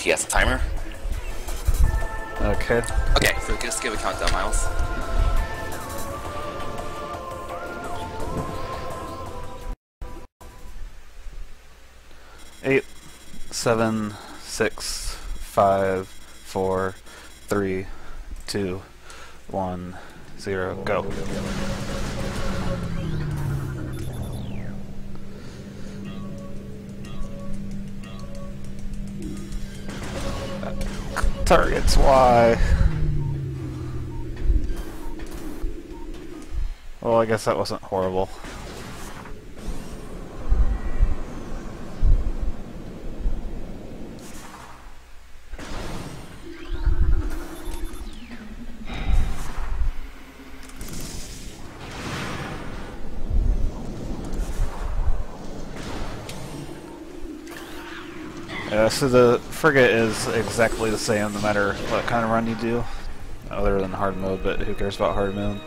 TS timer. Okay. Okay, so just give a countdown, Miles. 8, 7, 6, 5, 4, 3, 2, 1, 0, go. Targets Y. Well, I guess that wasn't horrible. So the frigate is exactly the same no matter what kind of run you do, other than hard mode, but who cares about hard mode?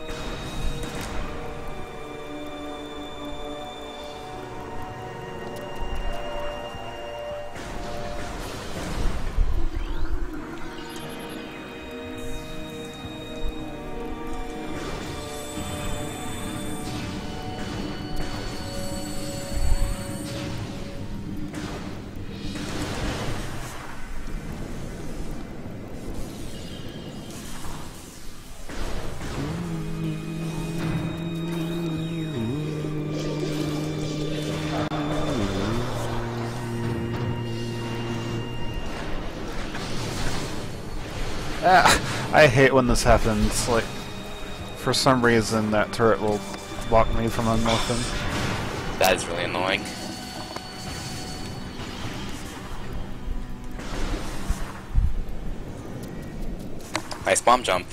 I hate when this happens. Like, for some reason, that turret will block me from unmorphing. That is really annoying. Nice bomb jump.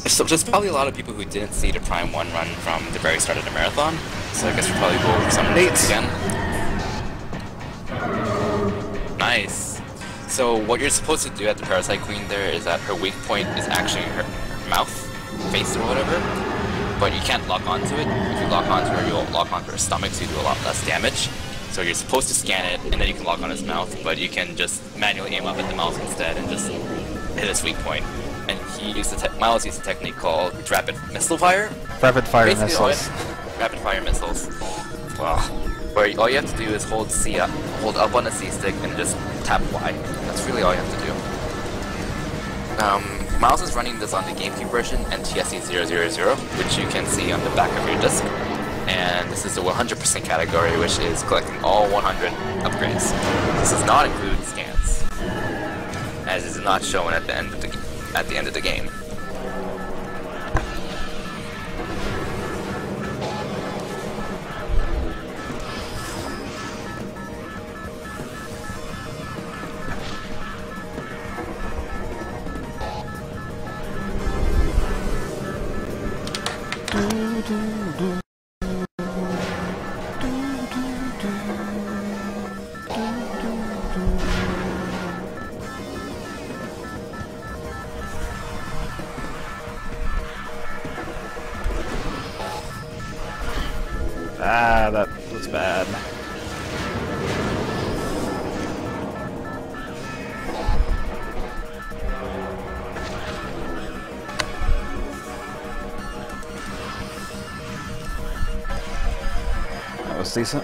So there's probably a lot of people who didn't see the Prime 1 run from the very start of the marathon, so I guess we'll probably go over some of these again. Nice. So what you're supposed to do at the Parasite Queen there is that her weak point is actually her mouth, face or whatever, but you can't lock onto it. If you lock onto her, you'll lock onto her stomach, so you do a lot less damage. So you're supposed to scan it, and then you can lock on his mouth, but you can just manually aim up at the mouth instead and just hit his weak point. And Miles used a technique called rapid missile fire. Rapid fire missiles. Rapid fire missiles. Wow. Where all you have to do is hold up on the C stick and just tap Y. That's really all you have to do. Miles is running this on the GameCube version NTSC000, which you can see on the back of your disc. And this is the 100% category, which is collecting all 100 upgrades. This does not include scans, as is not shown at the end of the game. Ah, that was bad. That was decent.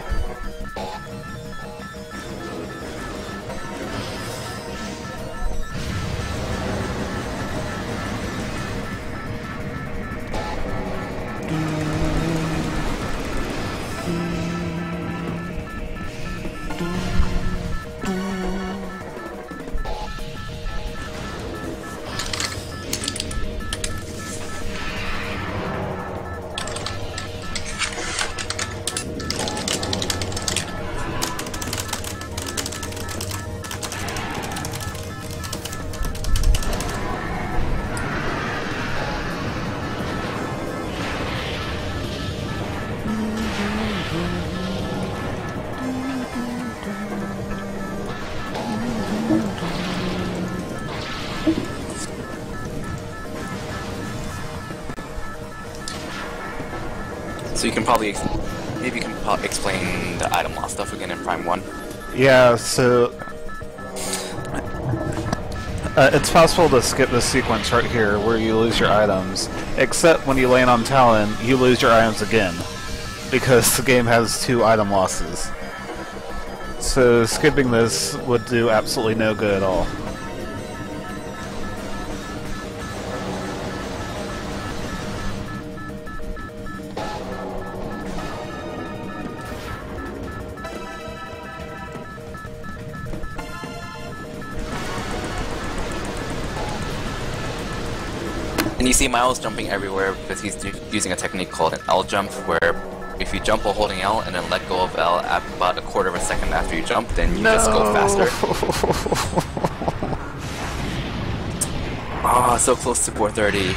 So you can probably, maybe you can probably explain the item loss stuff again in Prime 1. Yeah, so it's possible to skip this sequence right here where you lose your items, except when you land on Talon, you lose your items again, because the game has 2 item losses. So skipping this would do absolutely no good at all. And you see Miles jumping everywhere because he's using a technique called an L jump, where if you jump while holding L and then let go of L at about a quarter of a second after you jump, then you just go faster. Oh, so close to 430.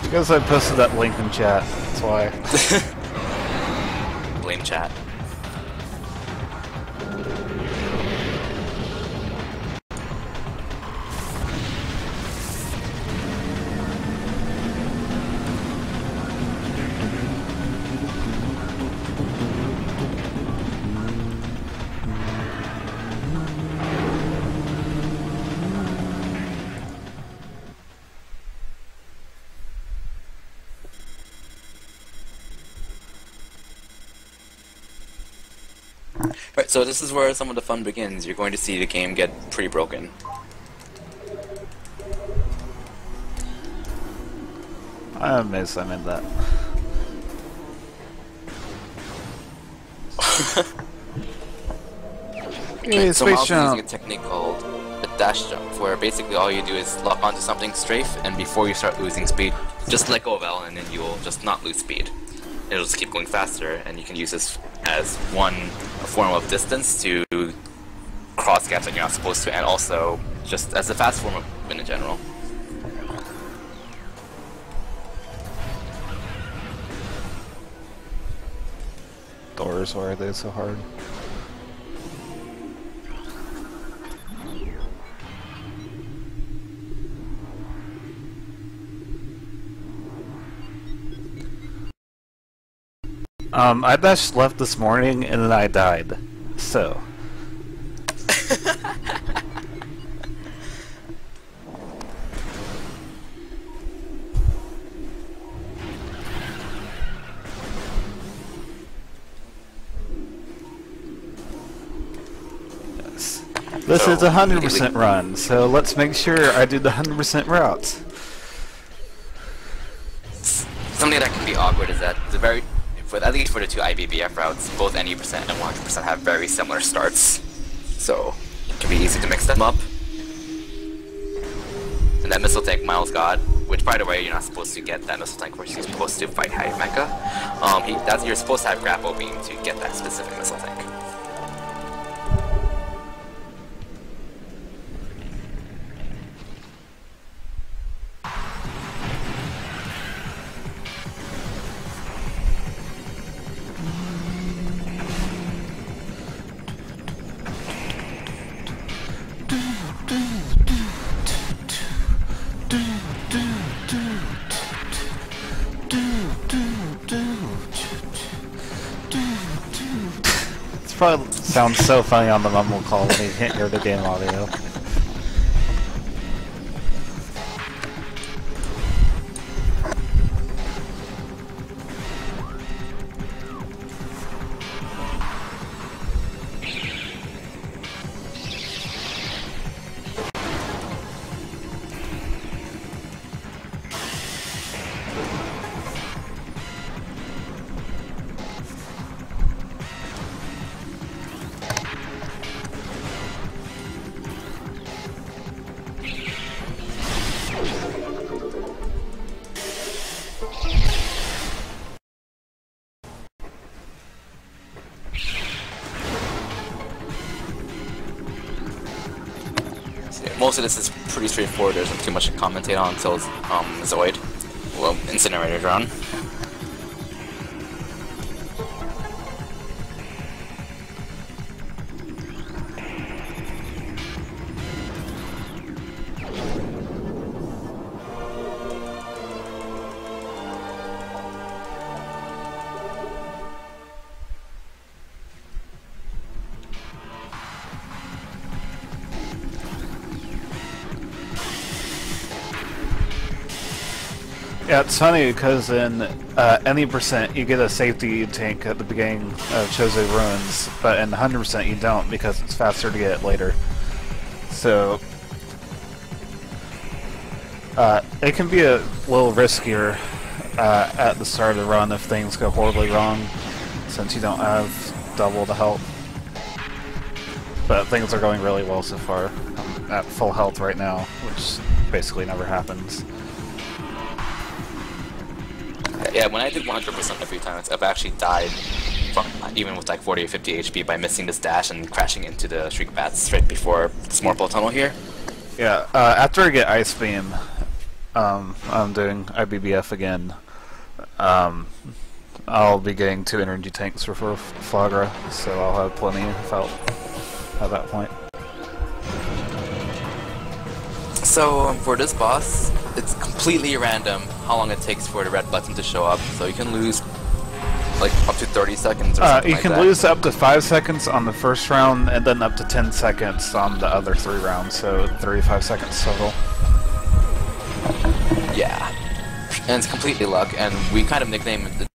Because I posted that link in chat, that's why. Blame chat. Right, so this is where some of the fun begins. You're going to see the game get pretty broken. I'm amazed I made that. Hey, So space Miles is jump! using a technique called a dash jump, where basically all you do is lock onto something strafe, and before you start losing speed, just let go of L, and then you'll just not lose speed. It'll just keep going faster, and you can use this as a form of distance to cross gaps that you're not supposed to, and also just as a fast form of win in general. Doors, why are they so hard? I dashed left this morning and then I died. So. Yes. This is a 100% run, so let's make sure I do the 100% routes. Something that can be awkward is that at least for the 2 Ibbf routes, both NE% and 100% have very similar starts. So it can be easy to mix them up. And that missile tank Miles got, which by the way, you're not supposed to get that missile tank where you're supposed to fight High Mecha. You're supposed to have grapple beam to get that specific missile tank. Probably sounds so funny on the mumble call when you can't hear the game audio. Most of this is pretty straightforward. There isn't too much to commentate on until Zoid, well, Incinerator Drone. Yeah, it's funny because in any percent you get a safety tank at the beginning of Chozo Ruins, but in 100% you don't because it's faster to get it later. So it can be a little riskier at the start of the run if things go horribly wrong, since you don't have double the health. But things are going really well so far. I'm at full health right now, which basically never happens. Yeah, when I did 100% a few times, I've actually died from, even with like 40 or 50 HP by missing this dash and crashing into the Shriek Bats right before the Smorple Tunnel here. Yeah, after I get Ice Beam, I'm doing Ibbf again. I'll be getting 2 energy tanks for Flagra, so I'll have plenty of health at that point. So for this boss, it's completely random how long it takes for the red button to show up, so you can lose like up to 30 seconds or something like that. You can lose up to 5 seconds on the first round, and then up to 10 seconds on the other 3 rounds, so 35 seconds total. Yeah, and it's completely luck, and we kind of nicknamed it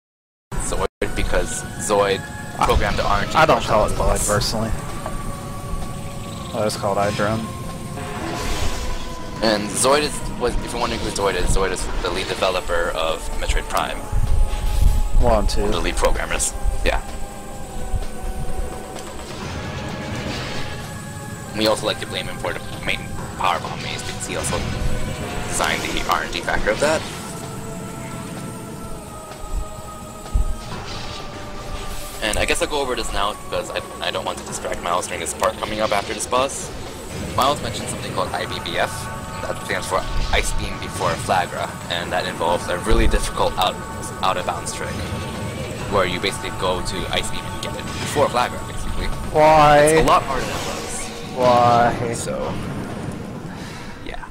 Zoid because Zoid programmed the RNG. I don't call it Zoid personally. It's called iDrone. And Zoid is, if you're wondering who Zoid is the lead developer of Metroid Prime. 1 and 2. The lead programmers. Yeah. We also like to blame him for the main power bomb maze because he also designed the RNG factor of that. And I guess I'll go over this now because I don't want to distract Miles during this part coming up after this boss. Miles mentioned something called Ibbf. That stands for Ice Beam Before Flagra, and that involves a really difficult out-of-bounds trick, where you basically go to Ice Beam and get it before Flagra, basically. Why? It's a lot harder than it looks. Why? So, yeah.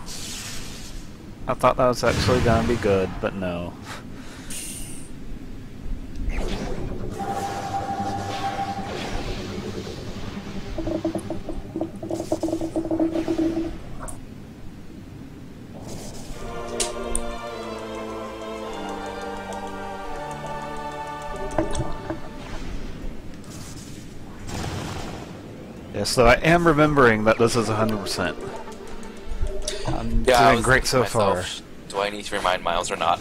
I thought that was actually gonna be good, but no. Yeah, so I am remembering that this is 100%. I'm doing great so far. Do I need to remind Miles or not?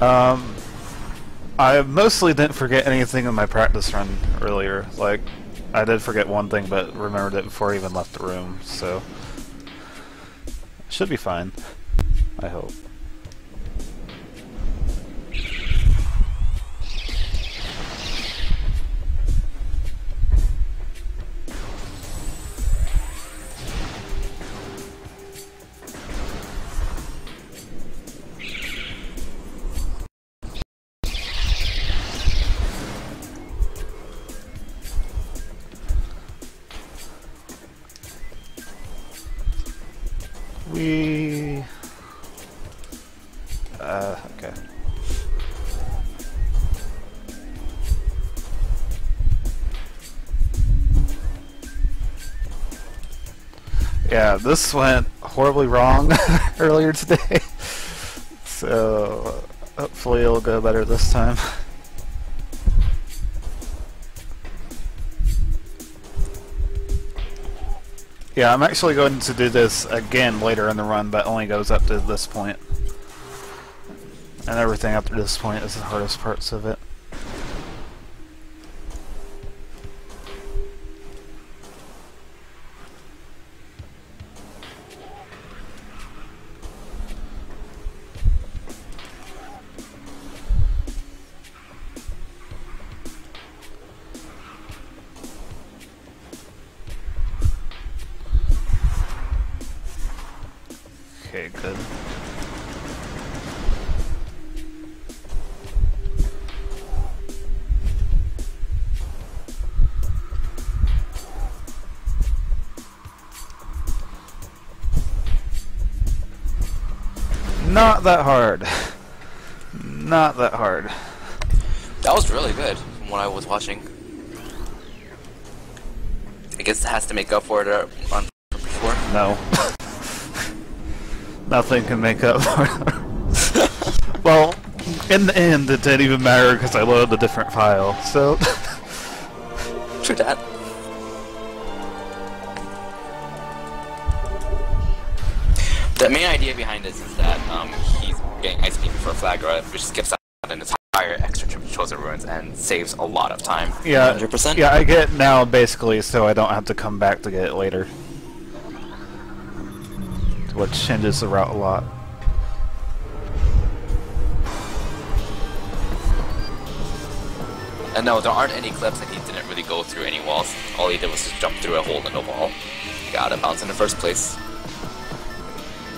I mostly didn't forget anything in my practice run earlier. Like, I did forget one thing, but remembered it before I even left the room, so... should be fine. I hope. Okay. Yeah, this went horribly wrong earlier today, so hopefully it'll go better this time. Yeah, I'm actually going to do this again later in the run, but only goes up to this point. And everything up to this point is the hardest parts of it. Okay, good. Not that hard. Not that hard. That was really good from what I was watching. I guess it has to make up for it on before. No. Nothing can make up for it. Well, in the end, it didn't even matter because I loaded a different file, so... True that. The main idea behind this is that he's getting ice beam for a flag run, which skips out an entire extra trip to Chozo ruins and saves a lot of time. Yeah, 100%. Yeah, I get it now basically, so I don't have to come back to get it later. Which changes the route a lot. And no, there aren't any clips, and he didn't really go through any walls. All he did was just jump through a hole in the wall. He got out of bounds in the first place.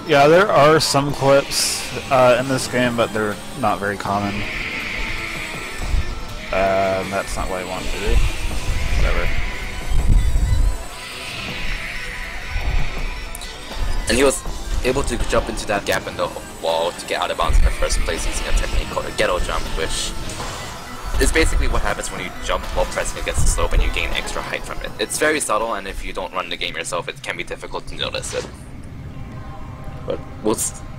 Yeah, there are some clips in this game, but they're not very common. That's not what I want to do. Whatever. And he was able to jump into that gap in the wall to get out of bounds in the first place using a technique called a ghetto jump, which is basically what happens when you jump while pressing against the slope and you gain extra height from it. It's very subtle, and if you don't run the game yourself, it can be difficult to notice it. But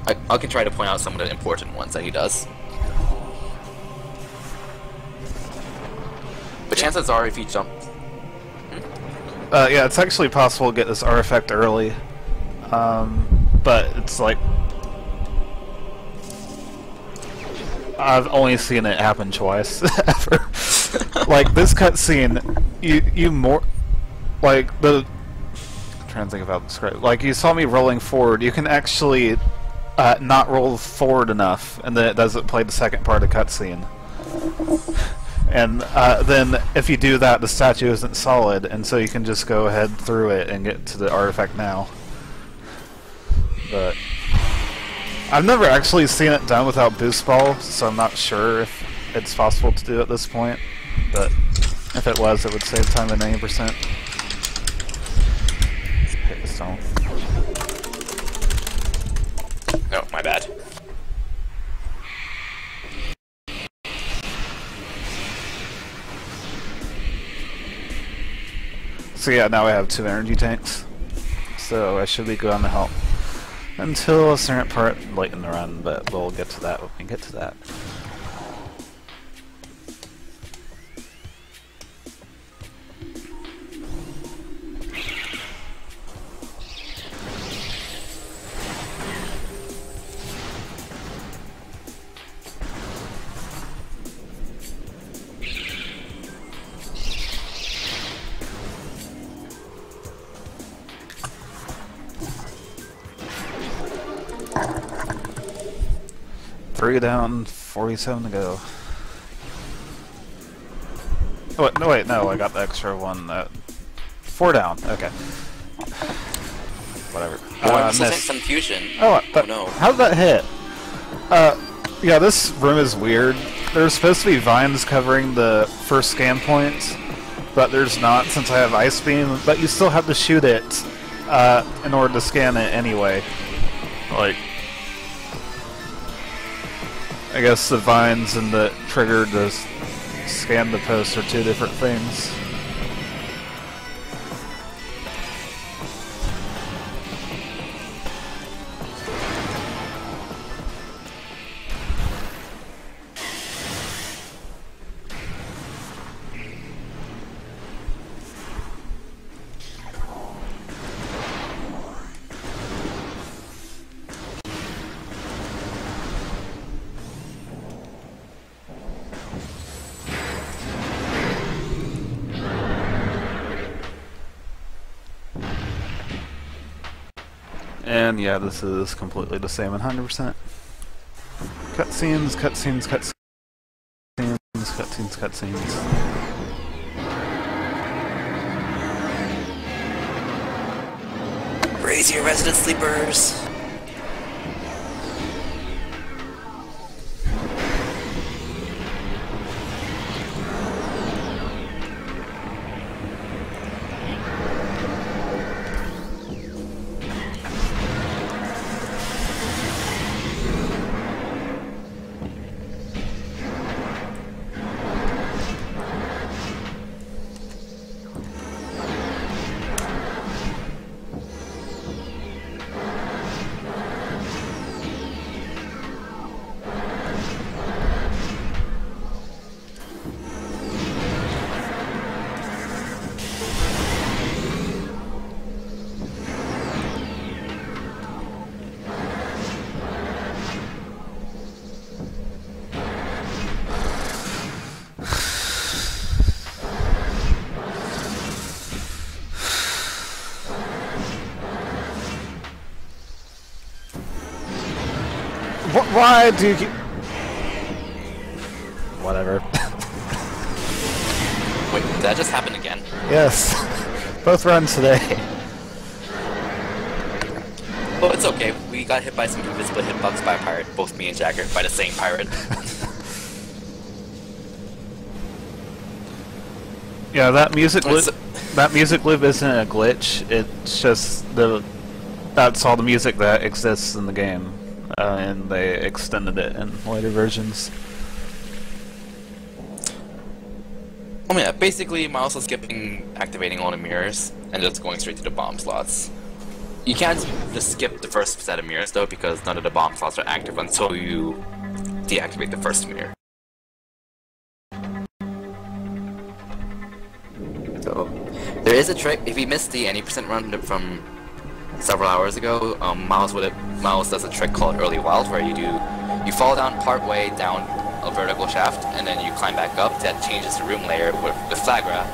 I can try to point out some of the important ones that he does. But chances are, if you jump... Yeah, it's actually possible to get this artifact early. But it's like... I've only seen it happen twice, ever. Like, this cutscene, you more... Like, I'm trying to think of how to describe it. Like, you saw me rolling forward, you can actually not roll forward enough, and then it doesn't play the second part of the cutscene. And then, if you do that, the statue isn't solid, and so you can just go ahead through it and get to the artifact now. But I've never actually seen it done without boost ball, so I'm not sure if it's possible to do at this point. But if it was, it would save time by 90%. Hit the stone. No, my bad. So yeah, now I have 2 energy tanks. So I should be good on the help. Until a certain part late in the run, but we'll get to that when we get to that. Three down, 47 to go. Oh, wait, no, wait, no, I got the extra one. 4 down, okay. Whatever. I'm still some fusion. Oh, no. How did that hit? Yeah, this room is weird. There's supposed to be vines covering the first scan points, but there's not since I have Ice Beam, but you still have to shoot it in order to scan it anyway. Like, I guess the vines and the trigger to scan the post are 2 different things. And yeah, this is completely the same 100%. Cutscenes, cutscenes, cutscenes, cutscenes, cutscenes. Raise your resident sleepers! Why do you keep... Whatever. Wait, did that just happen again? Yes. Both runs today. Well, it's okay. We got hit by some invisible hitbox by a pirate. Both me and Jack are by the same pirate. Yeah, that music loop isn't a glitch. It's just that's all the music that exists in the game, and they extended it in later versions. Oh yeah, basically Miles is skipping activating all the mirrors and just going straight to the bomb slots. You can't just skip the first set of mirrors though, because none of the bomb slots are active until you deactivate the first mirror. So, there is a trick. If you missed the any % run from several hours ago, Miles does a trick called Early Wild, where you fall down part way down a vertical shaft, and then you climb back up. That changes the room layer with Phagra,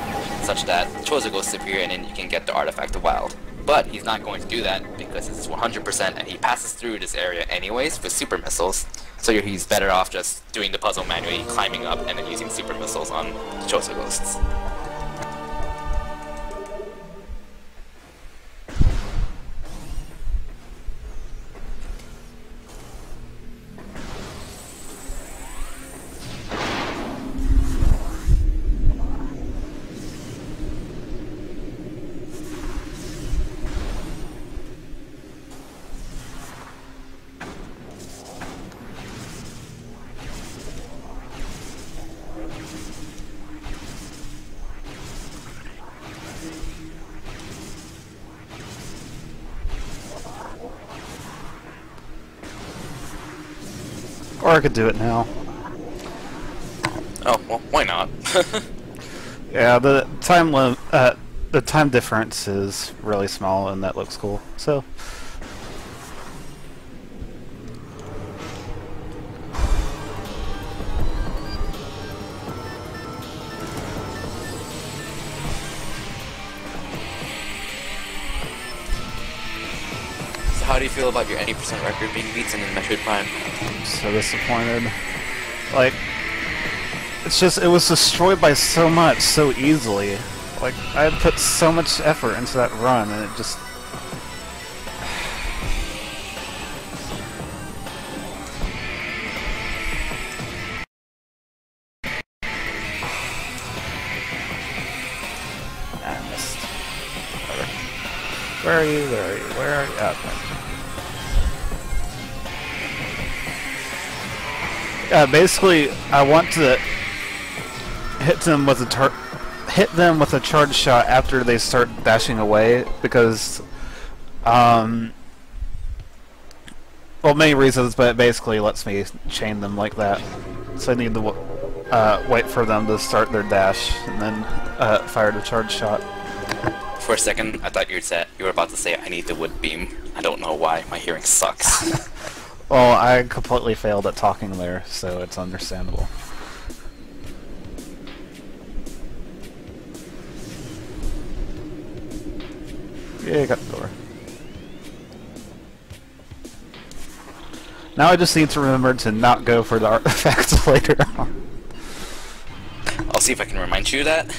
such that Chozo goes disappear, and then you can get the artifact of Wild. But he's not going to do that because it's 100%, and he passes through this area anyways with super missiles. So he's better off just doing the puzzle manually, climbing up, and then using super missiles on Chozo ghosts. Or I could do it now. Oh, well, why not? Yeah, the time difference is really small, and that looks cool. So. How do you feel about your any % record being beaten in Metroid Prime? I'm so disappointed. Like, it was destroyed by so much, so easily. Like, I had put so much effort into that run, and it just... I missed. Whatever. Where are you? Where are you? Where are you? Oh, basically, I want to hit them with a charge shot after they start dashing away, because, well, many reasons, but it basically lets me chain them like that. So I need to wait for them to start their dash and then fire the charge shot. For a second, I thought you were about to say, "I need the wood beam." I don't know why. My hearing sucks. Well, I completely failed at talking there, so it's understandable. Yeah, got the door. Now I just need to remember to not go for the artifacts later on. I'll see if I can remind you of that.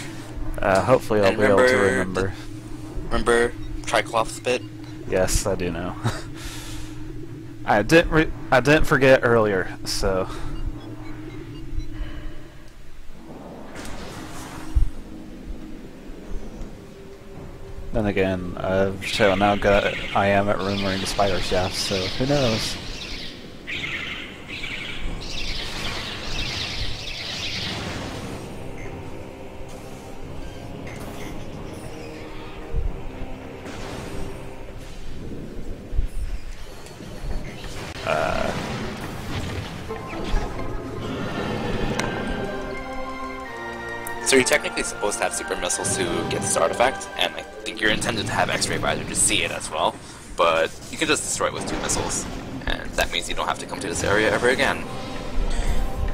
Hopefully I'll be able to remember. Remember Triclops bit? Yes, I do know. I didn't forget earlier, so. Then again, I've shown how good I am at remembering the spider shafts, so who knows? So you're technically supposed to have super missiles to get this artifact, and I think you're intended to have X-ray visor to see it as well, but you can just destroy it with 2 missiles, and that means you don't have to come to this area ever again.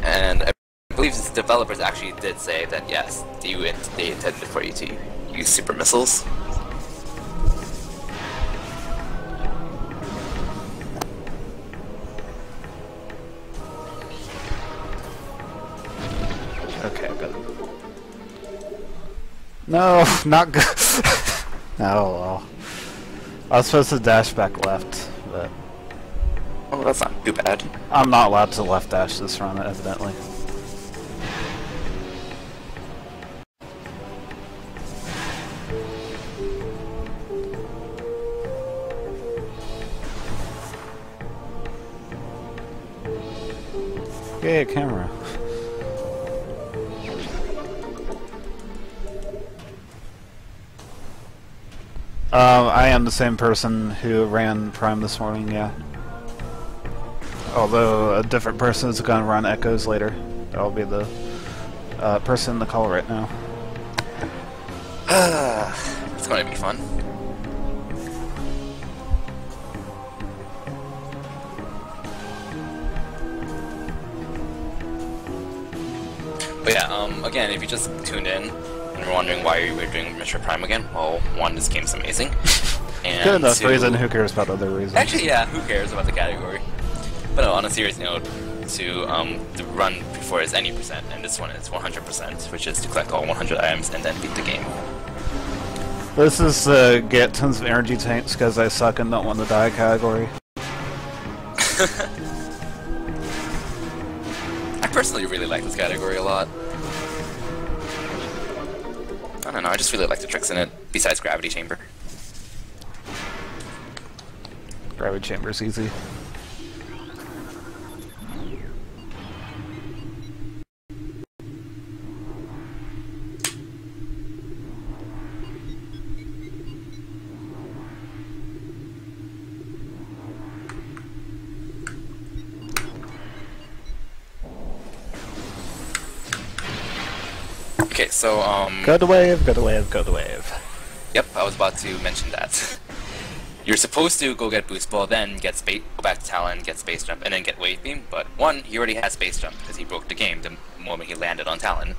And I believe the developers actually did say that yes, they intended for you to use super missiles. No, not good. Oh well. I was supposed to dash back left, but Oh, that's not too bad. I'm not allowed to left dash this run, evidently. Yay, camera. I am the same person who ran Prime this morning, yeah. Although a different person is going to run Echoes later. That'll be the person in the call right now. It's going to be fun. But yeah, again, if you just tuned in and were wondering why we were doing Metroid Prime again, well, one, this game's amazing. And Good enough two, reason, who cares about other reasons? actually, yeah, who cares about the category? But no, on a serious note, the run before is any percent, and this one is 100%, which is to collect all 100 items and then beat the game. This is get tons of energy tanks because I suck and don't want to die category. I personally really like this category a lot. I don't know, I just really like the tricks in it, besides Gravity Chamber. Gravity Chamber's easy. Okay, so, Go to wave, go to wave, go to wave. Yep, I was about to mention that. You're supposed to go get Boost Ball, then get go back to Talon, get Space Jump, and then get Wave Beam, but one, he already has Space Jump because he broke the game the moment he landed on Talon.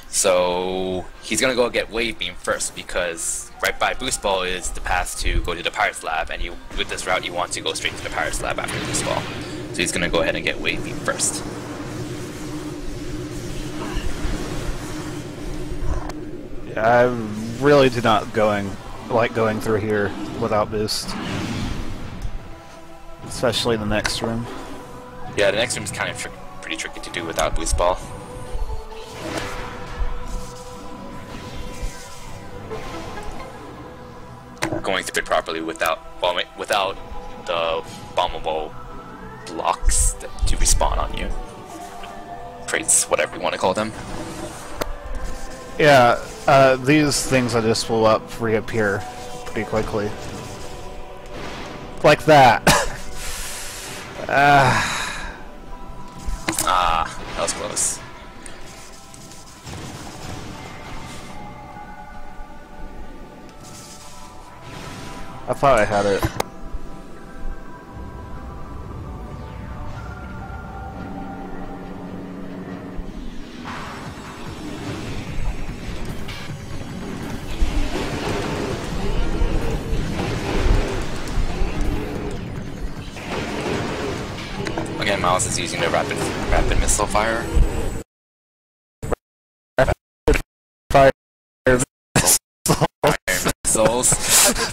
So he's gonna go get Wave Beam first because right by Boost Ball is the path to go to the Pirates Lab, and you, with this route, you want to go straight to the Pirates Lab after Boost Ball. So he's gonna go ahead and get Wave Beam first. I really do not like going through here without boost. Especially the next room. Yeah, the next room's kind of pretty tricky to do without Boost Ball. Going through it properly without the bombable blocks to respawn on you. Crates, whatever you want to call them. Yeah, these things I just blew up reappear pretty quickly. Like that. That was close. I thought I had it. Again, Miles is using the rapid missile fire. Fire Missiles.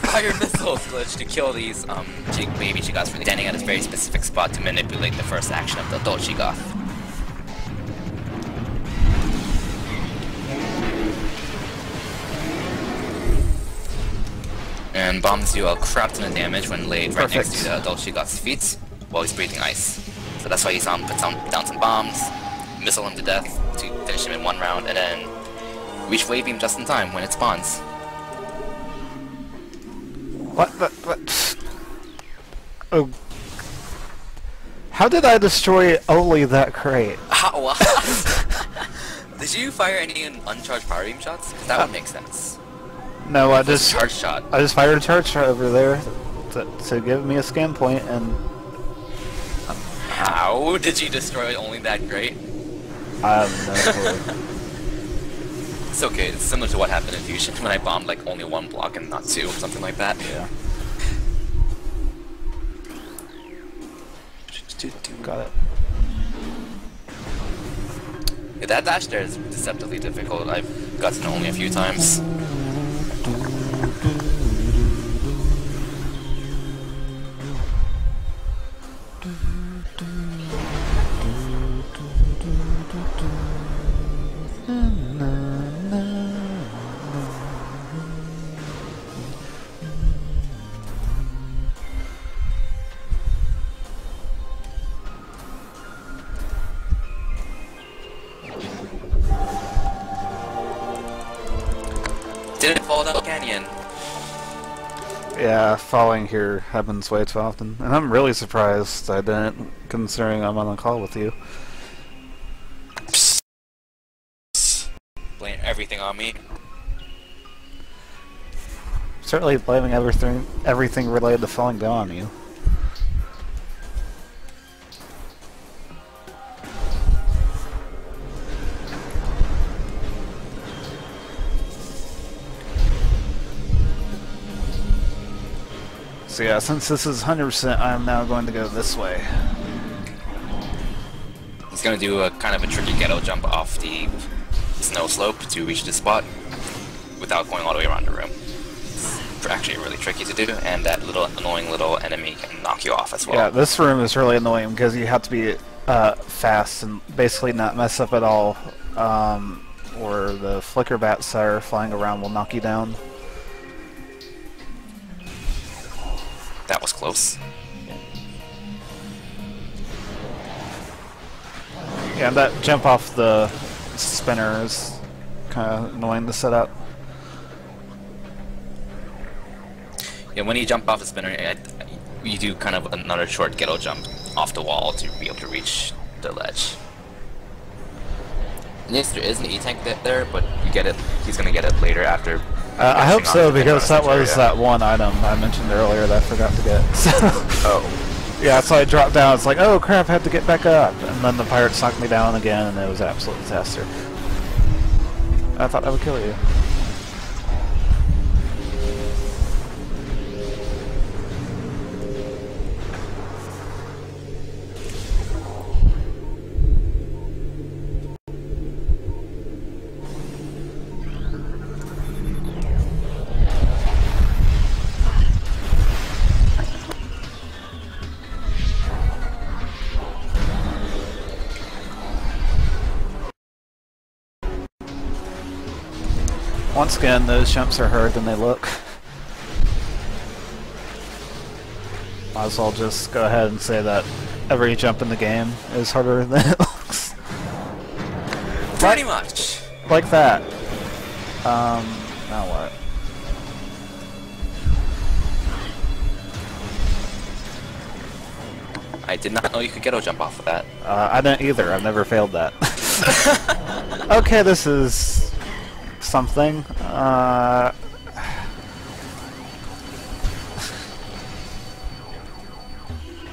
Fire missiles glitch to kill these baby Chigoths for standing at a very specific spot to manipulate the first action of the adult Chigoth. And bombs do a crap ton of damage when laid right next to the adult Chigoth's feet while he's breathing ice. So that's why he's puts down some bombs, missile him to death to finish him in one round, and then reach Wave Beam just in time when it spawns. What? Oh. How did I destroy only that crate? How? What? Did you fire any uncharged power beam shots? 'Cause that would make sense. No, I just Charge shot. I just fired a charge shot over there to give me a scan point, and How did you destroy only that crate? I have no clue. It's okay, it's similar to what happened in Fusion when I bombed like only one block and not two, something like that. Yeah. Got it. Yeah, that dash there is deceptively difficult. I've gotten only a few times. Didn't fall down the canyon. Yeah, falling here happens way too often. And I'm really surprised I didn't, considering I'm on a call with you. Blame everything on me. Certainly blaming everything related to falling down on you. So yeah, since this is 100%, I am now going to go this way. He's gonna do a kind of a tricky ghetto jump off the snow slope to reach the spot without going all the way around the room. It's actually really tricky to do, and that little annoying little enemy can knock you off as well. Yeah, this room is really annoying because you have to be fast and basically not mess up at all, or the flicker bats that are flying around will knock you down. That was close. Yeah, that jump off the spinner is kind of annoying to set up. Yeah, when you jump off the spinner, you do kind of another short ghetto jump off the wall to be able to reach the ledge. And yes, there is an E-tank there, but you get it. He's gonna get it later after. I hope so, because that was that one item I mentioned earlier that I forgot to get. So oh. Yeah, so I dropped down, it's like, oh crap, I had to get back up. And then the pirates knocked me down again, and it was an absolute disaster. I thought that would kill you. Once again, those jumps are harder than they look. Might as well just go ahead and say that every jump in the game is harder than it looks. Pretty much. Like that. Now what? I did not know you could ghetto jump off of that. I didn't either. I've never failed that. Okay, this is something.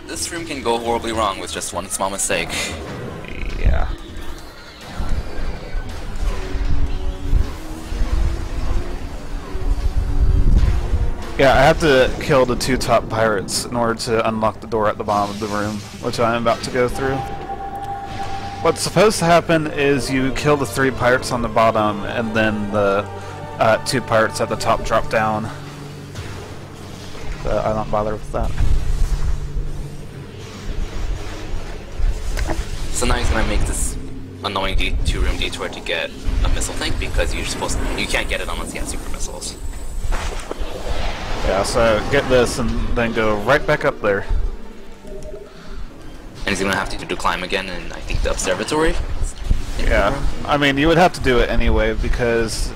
This room can go horribly wrong with just one small mistake. Yeah. Yeah, I have to kill the two top pirates in order to unlock the door at the bottom of the room, which I am about to go through. What's supposed to happen is you kill the 3 pirates on the bottom, and then the 2 pirates at the top drop down. But I don't bother with that. So now he's gonna make this annoying 2-room detour to get a missile tank because you can't get it unless you have super missiles. Yeah, so get this and then go right back up there. And he's gonna have to climb again in, I think, the observatory? Yeah, I mean, you would have to do it anyway, because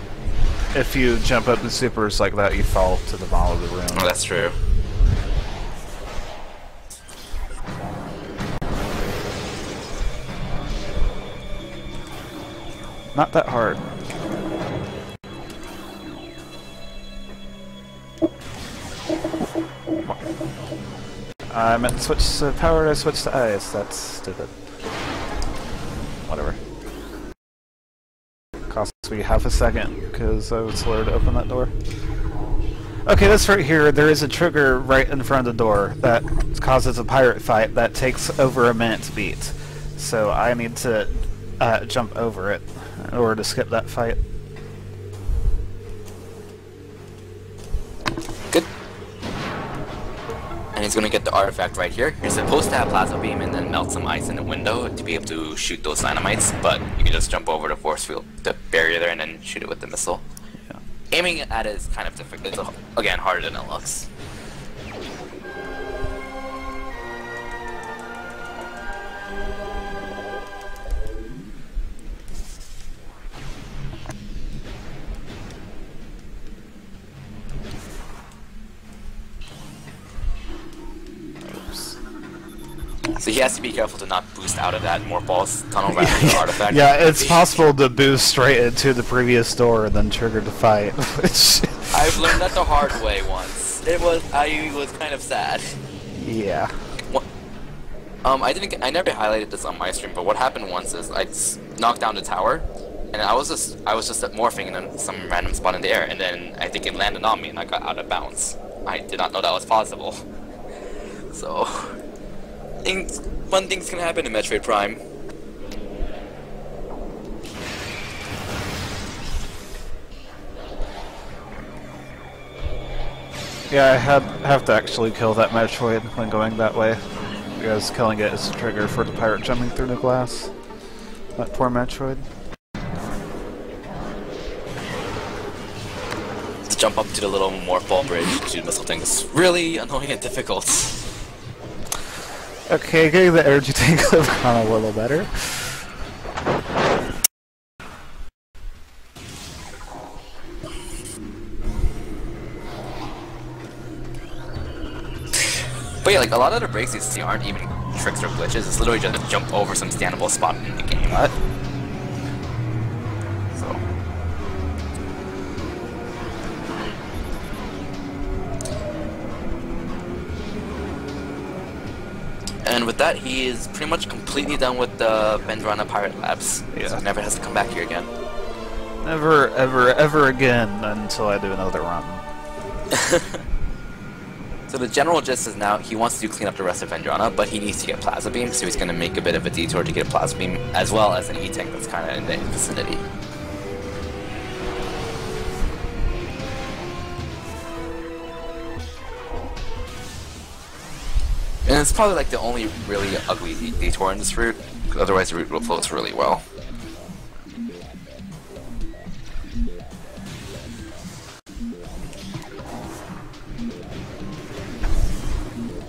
if you jump up the supers like that, you fall to the bottom of the room. Oh, that's true. Not that hard. I meant to switch to power, I switched to ice. That's stupid. Whatever. Cost me half a second, because I was slow to open that door. Okay, this right here, there is a trigger right in front of the door that causes a pirate fight that takes over a minute to beat. So I need to jump over it in order to skip that fight. he's going to get the artifact right here. You're supposed to have plasma beam and then melt some ice in the window to be able to shoot those dynamites, but you can just jump over the force field, the barrier there, and then shoot it with the missile. Yeah. Aiming at it is kind of difficult. It's, again, harder than it looks. So he has to be careful to not boost out of that more balls tunnel rather than the artifact. Yeah, it's possible to boost straight into the previous door and then trigger the fight. I've learned that the hard way once. I was kind of sad. Yeah. What, I never highlighted this on my stream, but what happened once is I knocked down the tower, and I was just morphing in some random spot in the air, and then I think it landed on me and I got out of bounds. I did not know that was possible. So. Fun things can happen in Metroid Prime. Yeah, I have to actually kill that Metroid when going that way, because killing it is a trigger for the pirate jumping through the glass. That poor Metroid. To jump up to the little morph ball bridge to do missile thing is really annoying and difficult. Okay, getting the energy tank have gone a little better. But yeah, like a lot of the breaks you see aren't even tricks or glitches. It's literally just jump over some standable spot in the game. What? And with that, he is pretty much completely done with the Phendrana Pirate Labs. Yeah. So he never has to come back here again. Never, ever again until I do another run. So the general gist is now he wants to clean up the rest of Phendrana, but he needs to get Plasma Beam, so he's going to make a bit of a detour to get a Plasma Beam, as well as an E-Tank that's kind of in the vicinity. And it's probably like the only really ugly detour in this route, because otherwise the route floats really well.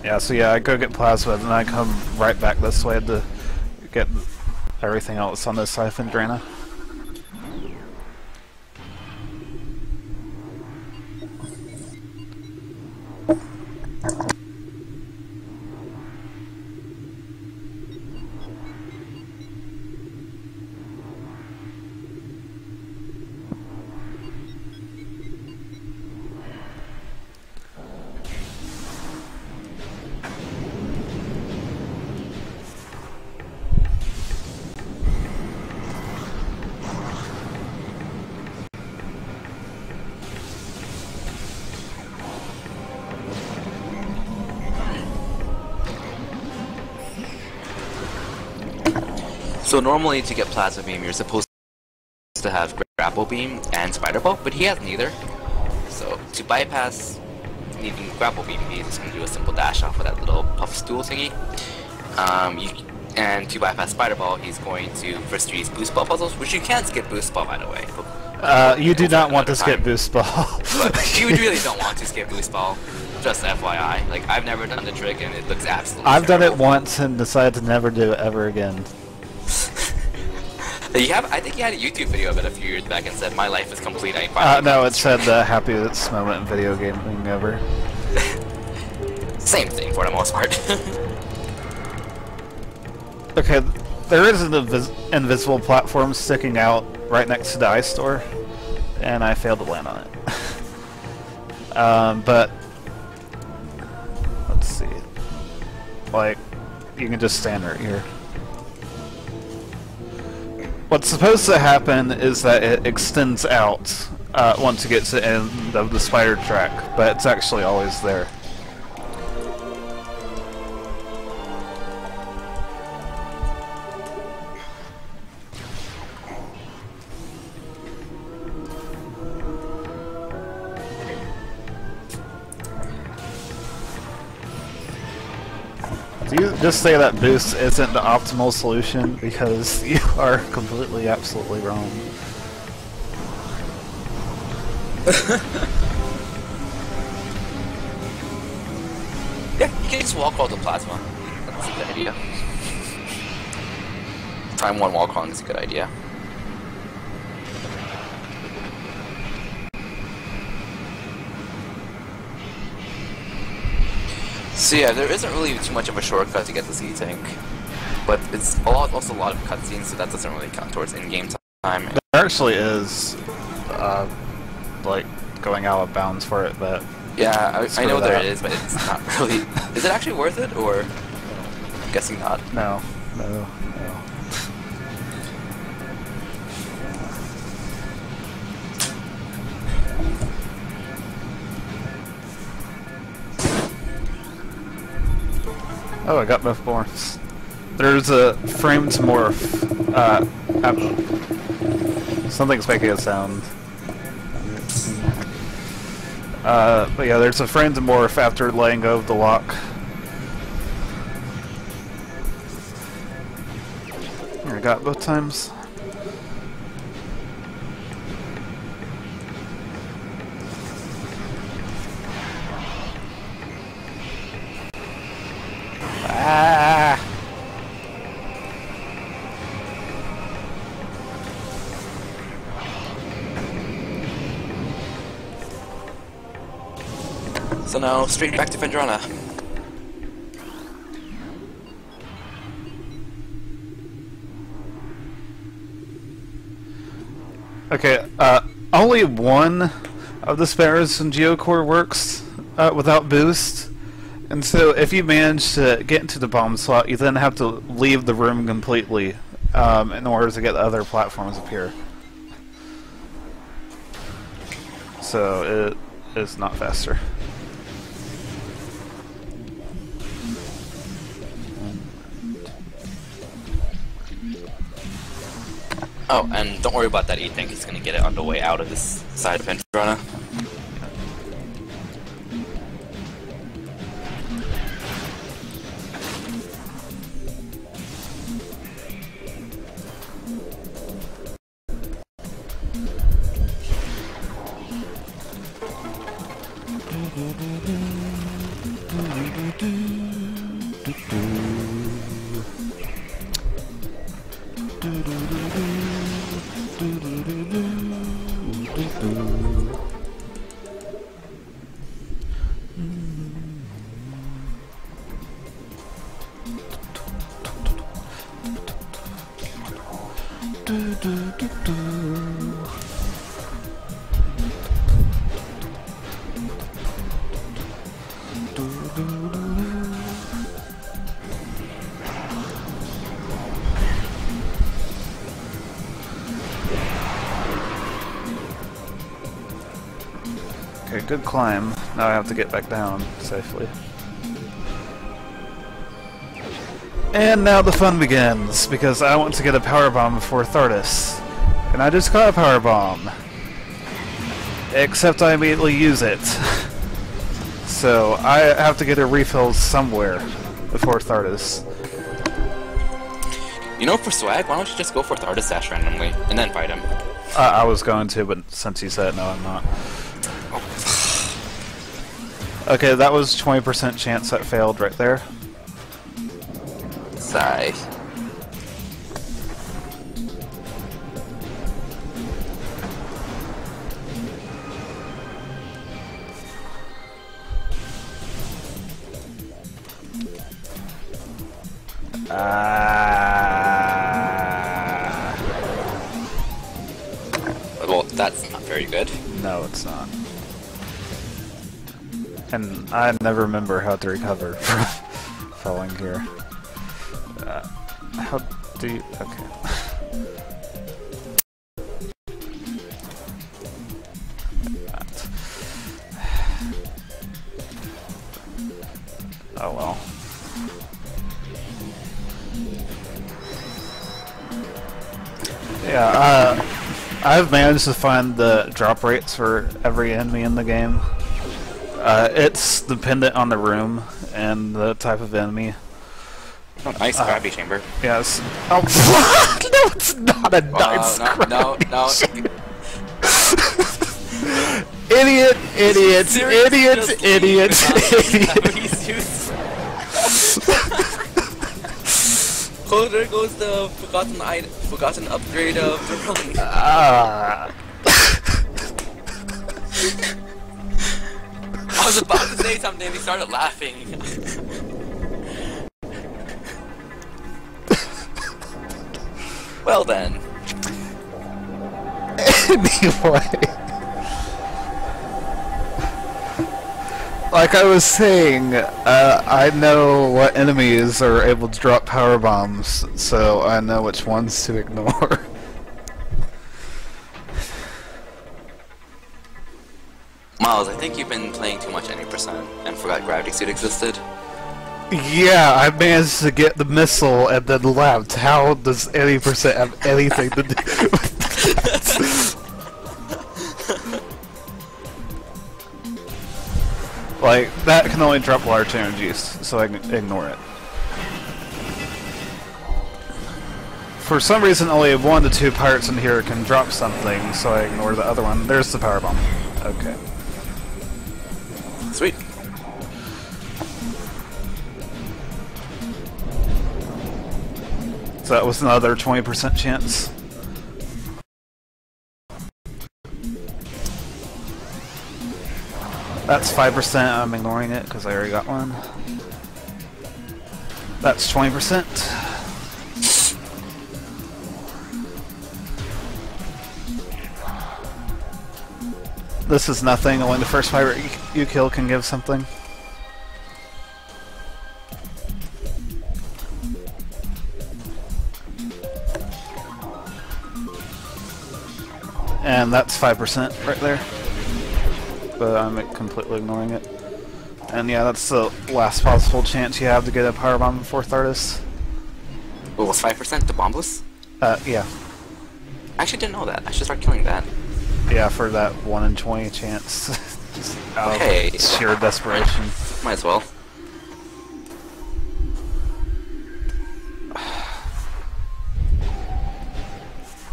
Yeah, so yeah, I go get plasma, and then I come right back this way to get everything else on this side of Phendrana. So normally to get Plasma Beam, you're supposed to have Grapple Beam and Spider Ball, but he has neither. So to bypass needing Grapple Beam, he's just going to do a simple dash off of that little puff stool thingy. And to bypass Spider Ball, he's going to first use Boost Ball puzzles, which you can skip Boost Ball, by the way. You do not want to skip Boost Ball. But you really don't want to skip Boost Ball. Just FYI. Like, I've never done the trick and it looks absolutely I've terrible. done it once and decided to never do it ever again. I think you had a YouTube video of it a few years back and said, "My life is complete." No, it said the happiest moment in video gaming ever. Same thing for the most part. Okay, there is an invisible platform sticking out right next to the ice store, and I failed to land on it. But let's see. Like, you can just stand right here. What's supposed to happen is that it extends out once you get to the end of the spider track, but it's actually always there. Do you just say that boost isn't the optimal solution? Because you are completely, absolutely wrong. Yeah, you can just wall crawl the plasma. That's a good idea. Time 1 wall crawling is a good idea. So yeah, there isn't really too much of a shortcut to get the sea tank, but it's also a lot of cutscenes, so that doesn't really count towards in-game time. There actually is, like, going out of bounds for it, but... Yeah, I know there is, but it's not really... Is it actually worth it, or... I'm guessing not. No. Oh, I got both forms. There's a framed morph. Something's making a sound. But yeah, there's a framed morph after letting go of the lock. I got both times. Ah! So now, straight back to Phendrana. Okay, only one of the spares in Geocore works without boost. And so, if you manage to get into the bomb slot, you then have to leave the room completely in order to get the other platforms up here. So, it is not faster. Oh, and don't worry about that E-Tank, it's gonna get it on the way out of this side of Phendrana. Okay, good climb. Now I have to get back down safely. And now the fun begins, because I want to get a power bomb before Thardus. And I just got a power bomb. Except I immediately use it. So I have to get a refill somewhere before Thardus. You know, for swag, why don't you just go for Thardus Dash randomly, and then fight him? I was going to, but since you said it, no, I'm not. Okay, that was 20% chance that failed right there. Sigh. Well, that's not very good. No, it's not. And I never remember how to recover from falling here. How do you... okay. Oh well. Yeah, I've managed to find the drop rates for every enemy in the game. It's dependent on the room and the type of enemy. Oh, nice gravity chamber. Yes. Oh, no, it's not a nice gravity chamber. Idiot, idiot, idiot, idiot, idiot. Oh, there goes the forgotten upgrade of the run. I was about to say something and he started laughing. Well then. Anyway. Like I was saying, I know what enemies are able to drop power bombs, so I know which ones to ignore. Miles, I think you've been playing too much any percent and forgot Gravity Suit existed. Yeah, I managed to get the missile and then left. How does any percent have anything to do with that? Like, that can only drop large energies, so I can ignore it. For some reason, only 1 to 2 pirates in here can drop something, so I ignore the other one. There's the power bomb. Okay. Sweet. So that was another 20% chance. That's 5%, I'm ignoring it because I already got one. That's 20%. This is nothing, only the first pirate you kill can give something. And that's 5% right there. But I'm completely ignoring it. And yeah, that's the last possible chance you have to get a power bomb before Thardus. What was 5%? The bombless? Yeah. I actually didn't know that. I should start killing that. Yeah, for that 1 in 20 chance. Just out of sheer desperation. Might as well.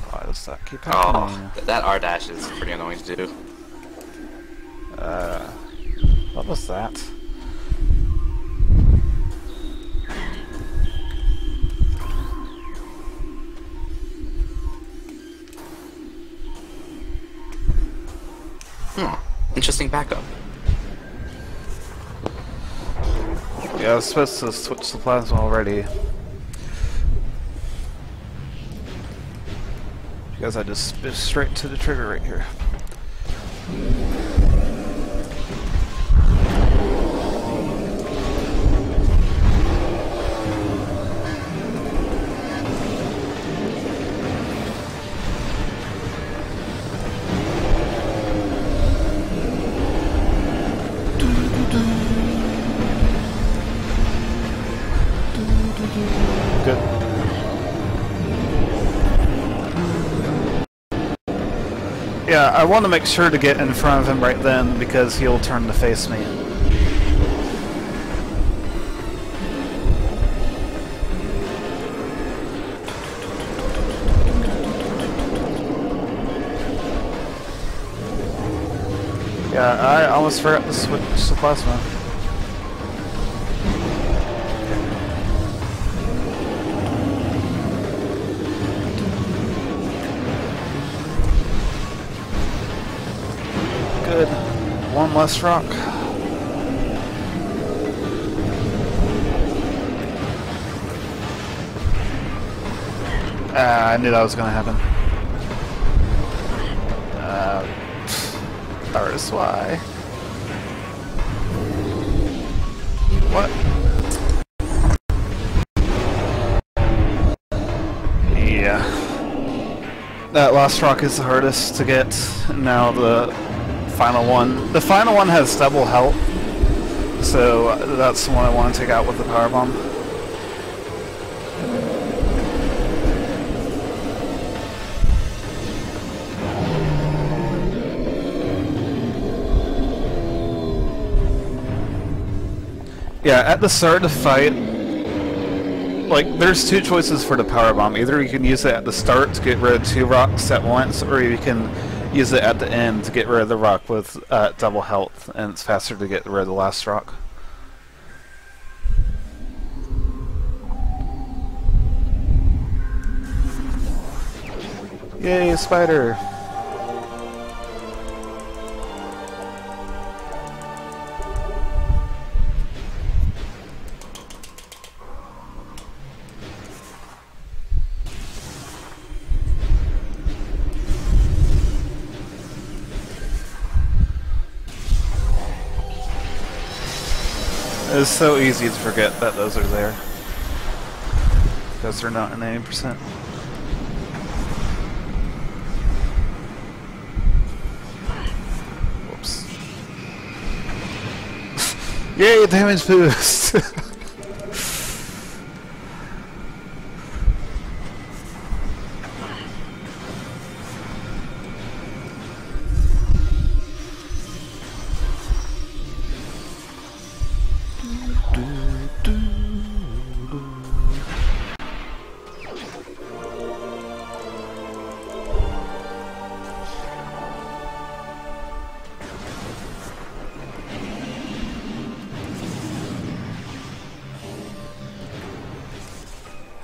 Why does that keep happening? Oh, that R dash is pretty annoying to do. What was that? Interesting backup. Yeah, I was supposed to switch the plasma already. Because I just spit straight to the trigger right here. Good. Yeah, I want to make sure to get in front of him right then because he'll turn to face me. Yeah, I almost forgot to switch to plasma. Good. One less rock. I knew that was gonna happen. Thardus, why? What? Yeah. That last rock is the hardest to get. Now the final one. The final one has double health, so that's the one I want to take out with the power bomb. Yeah, at the start of the fight, Like, there's two choices for the power bomb. Either you can use it at the start to get rid of 2 rocks at once, or you can use it at the end to get rid of the rock with double health, and it's faster to get rid of the last rock. Yay, spider! It's so easy to forget that those are there. Because they're not in 80%. Whoops. Yay, damage boost!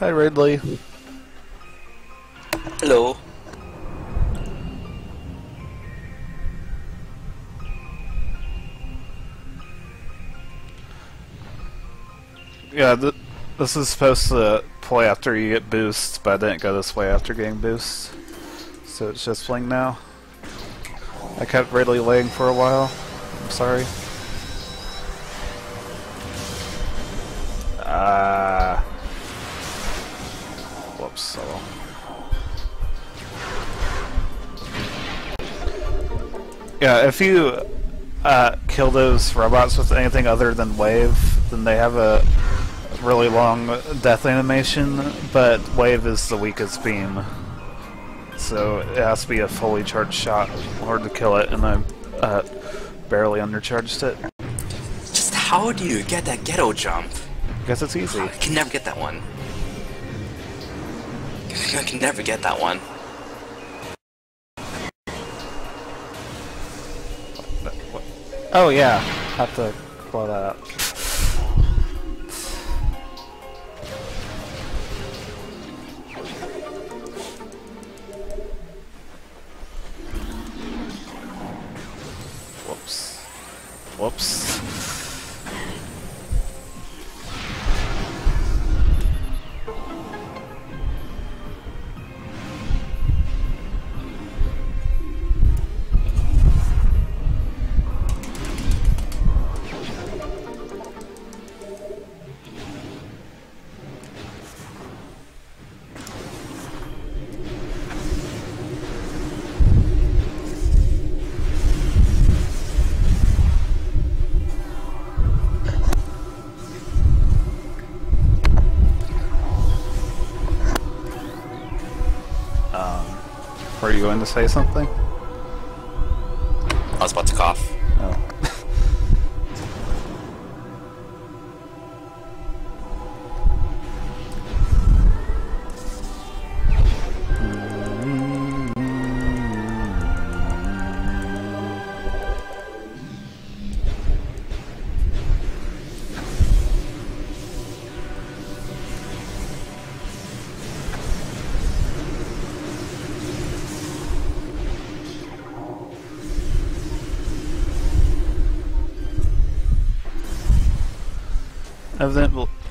Hi, Ridley. Hello. Yeah, this is supposed to play after you get boost, but I didn't go this way after getting boost. So it's just playing now. I kept Ridley laying for a while. I'm sorry. Whoops. Oh. Yeah, if you kill those robots with anything other than wave, then they have a really long death animation, but wave is the weakest beam. So it has to be a fully charged shot in order to kill it, and I barely undercharged it. Just how do you get that ghetto jump? Because it's easy. I can never get that one. I can never get that one. Oh yeah, I have to blow that up. Whoops. Whoops. Were you going to say something? I was about to cough. Oh.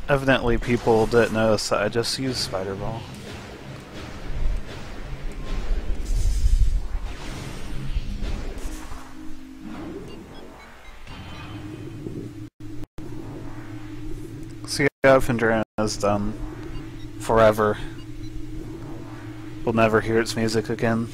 Evidently people didn't notice that I just used Spider Ball. See how Phendrana is done forever. We'll never hear its music again.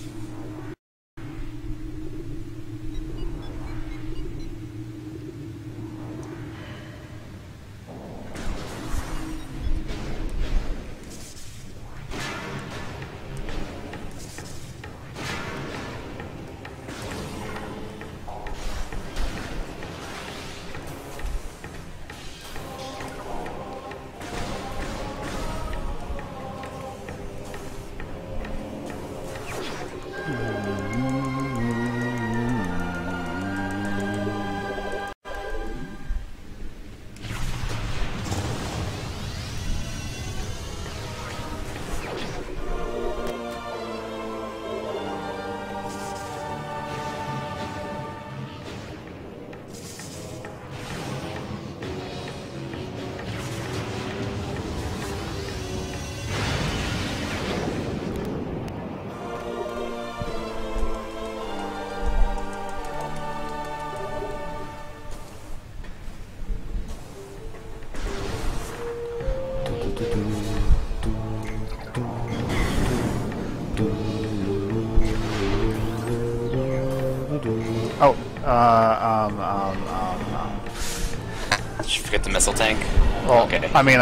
Did you forget the missile tank? Well, Okay. I mean,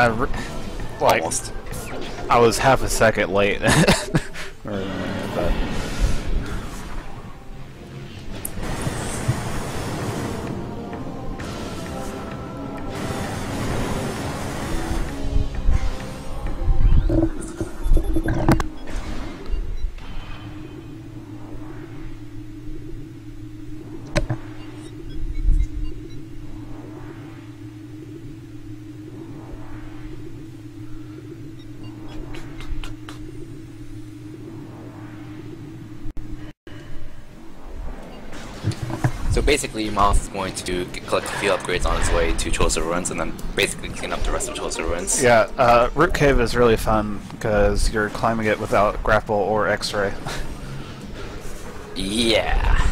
like, Almost. I was half a second late. But So basically, Miles is going to collect a few upgrades on his way to Chozo Ruins, and then basically clean up the rest of Chozo Ruins. yeah, Root Cave is really fun because you're climbing it without grapple or X-ray. Yeah.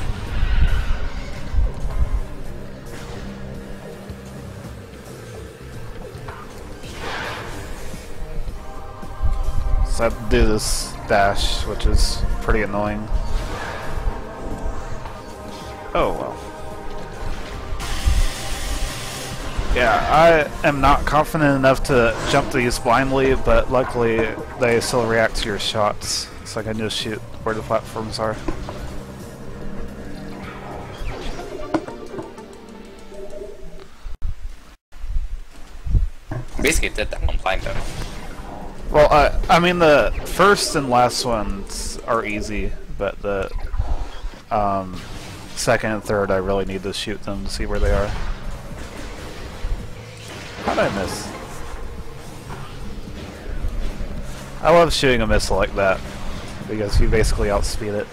So I have to do this dash, which is pretty annoying. Oh well. Yeah, I am not confident enough to jump these blindly, but luckily they still react to your shots, so I can just shoot where the platforms are. Basically did that one blind though. Well, I mean the first and last ones are easy, but the second and third I really need to shoot them to see where they are. How'd I miss? I love shooting a missile like that, because you basically outspeed it.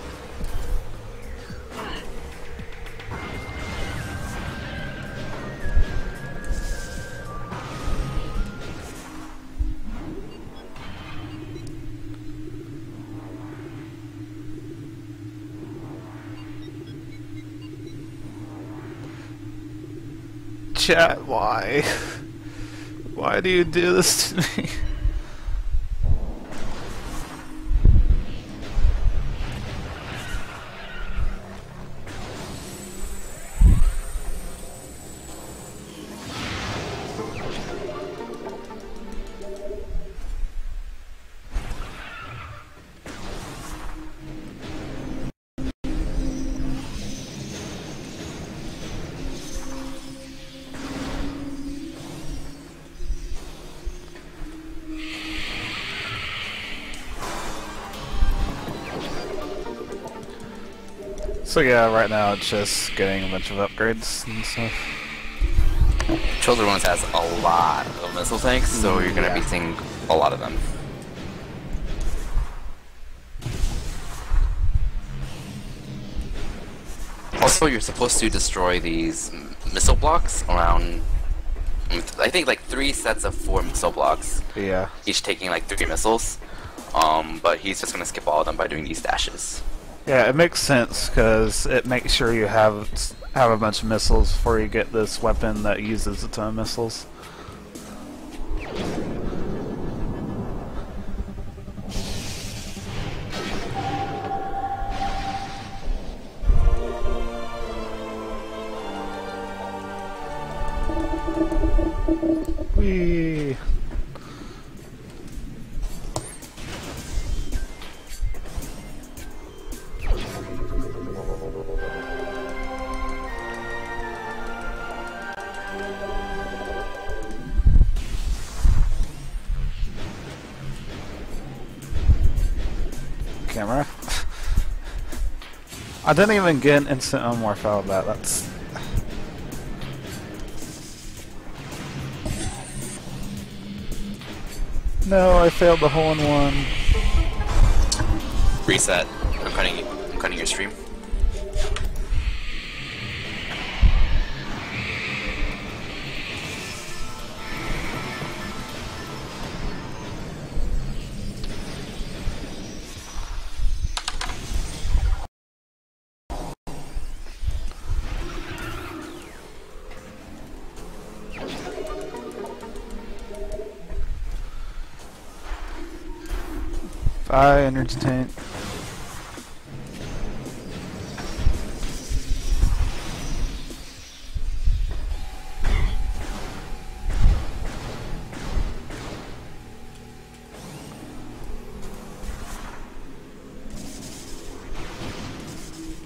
Chat, why? Why do you do this to me? So yeah, right now it's just getting a bunch of upgrades and stuff. Chozo Ruins has a lot of missile tanks, so you're gonna be seeing a lot of them. Also, you're supposed to destroy these missile blocks around, I think, like 3 sets of 4 missile blocks. Yeah. Each taking like 3 missiles. But he's just gonna skip all of them by doing these dashes. Yeah, it makes sense because it makes sure you have a bunch of missiles before you get this weapon that uses a ton of missiles. Whee! Camera. I didn't even get an instant unmorph out of that. That's. No, I failed the hole in one. Reset. I'm cutting your stream. Bye, energy tank.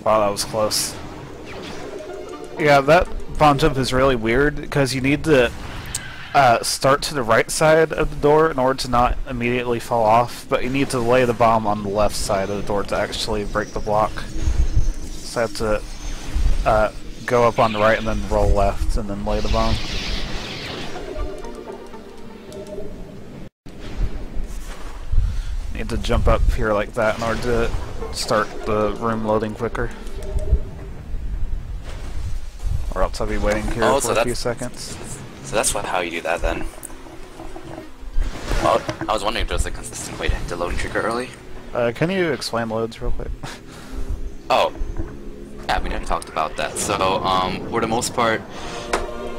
Wow, that was close. Yeah, that bomb jump is really weird because you need to start to the right side of the door in order to not immediately fall off, but you need to lay the bomb on the left side of the door to actually break the block. So I have to go up on the right and then roll left and then lay the bomb. Need to jump up here like that in order to start the room loading quicker. Or else I'll be waiting here for a few seconds. So that's how you do that then. Well, I was wondering if there's a consistent way to hit the loading trigger early. Can you explain loads real quick? Oh. Yeah, we never talked about that. So, for the most part,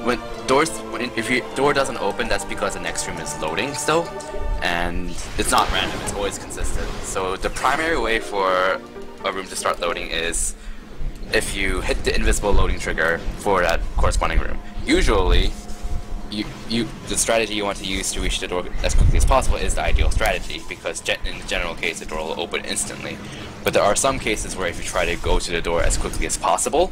if your door doesn't open, that's because the next room is loading still. And it's not random, it's always consistent. So the primary way for a room to start loading is if you hit the invisible loading trigger for that corresponding room. Usually, the strategy you want to use to reach the door as quickly as possible is the ideal strategy, because in the general case the door will open instantly. But there are some cases where if you try to go to the door as quickly as possible,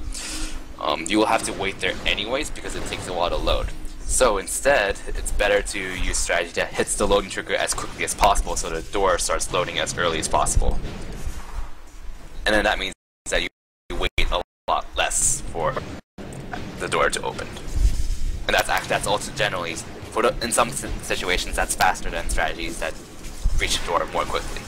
you will have to wait there anyways because it takes a while to load. So instead, it's better to use strategy that hits the loading trigger as quickly as possible so the door starts loading as early as possible. And then that means that you wait a lot less for the door to open. And that's also generally, in some situations, that's faster than strategies that reach the door more quickly.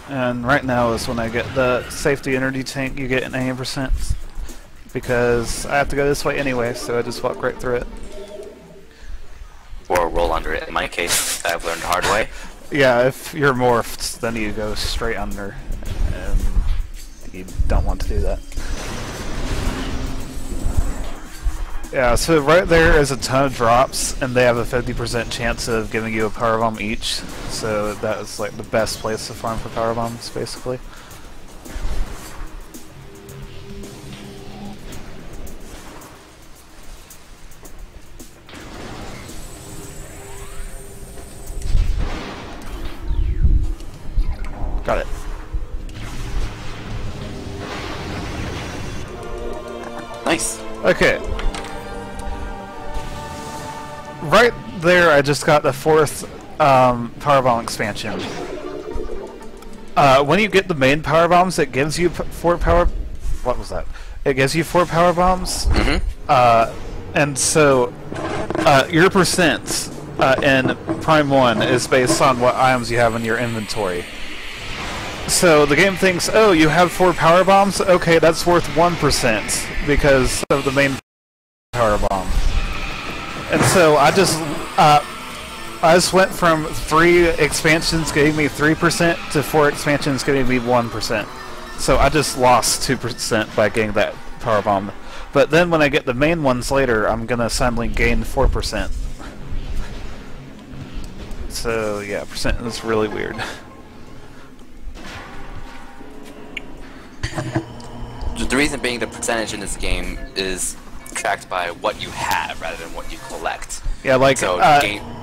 And right now is when I get the safety energy tank you get in 80%, because I have to go this way anyway, so I just walk right through it. Or roll under it, in my case, I've learned the hard way. Yeah, if you're morphed, then you go straight under, and you don't want to do that. Yeah, so right there is a ton of drops, and they have a 50% chance of giving you a power bomb each. So that is like the best place to farm for power bombs, basically. Got it. Nice. Okay. Right there, I just got the 4th power bomb expansion. When you get the main power bombs, it gives you 4 power. What was that? It gives you 4 power bombs. And so your percent in Prime 1 is based on what items you have in your inventory. So the game thinks, oh, you have 4 power bombs? Okay, that's worth 1% because of the main power bomb. And so I just went from 3 expansions giving me 3% to 4 expansions giving me 1%. So I just lost 2% by getting that power bomb. But then when I get the main ones later, I'm gonna suddenly gain 4%. So yeah, percent is really weird. The reason being the percentage in this game is tracked by what you have rather than what you collect. Yeah, like so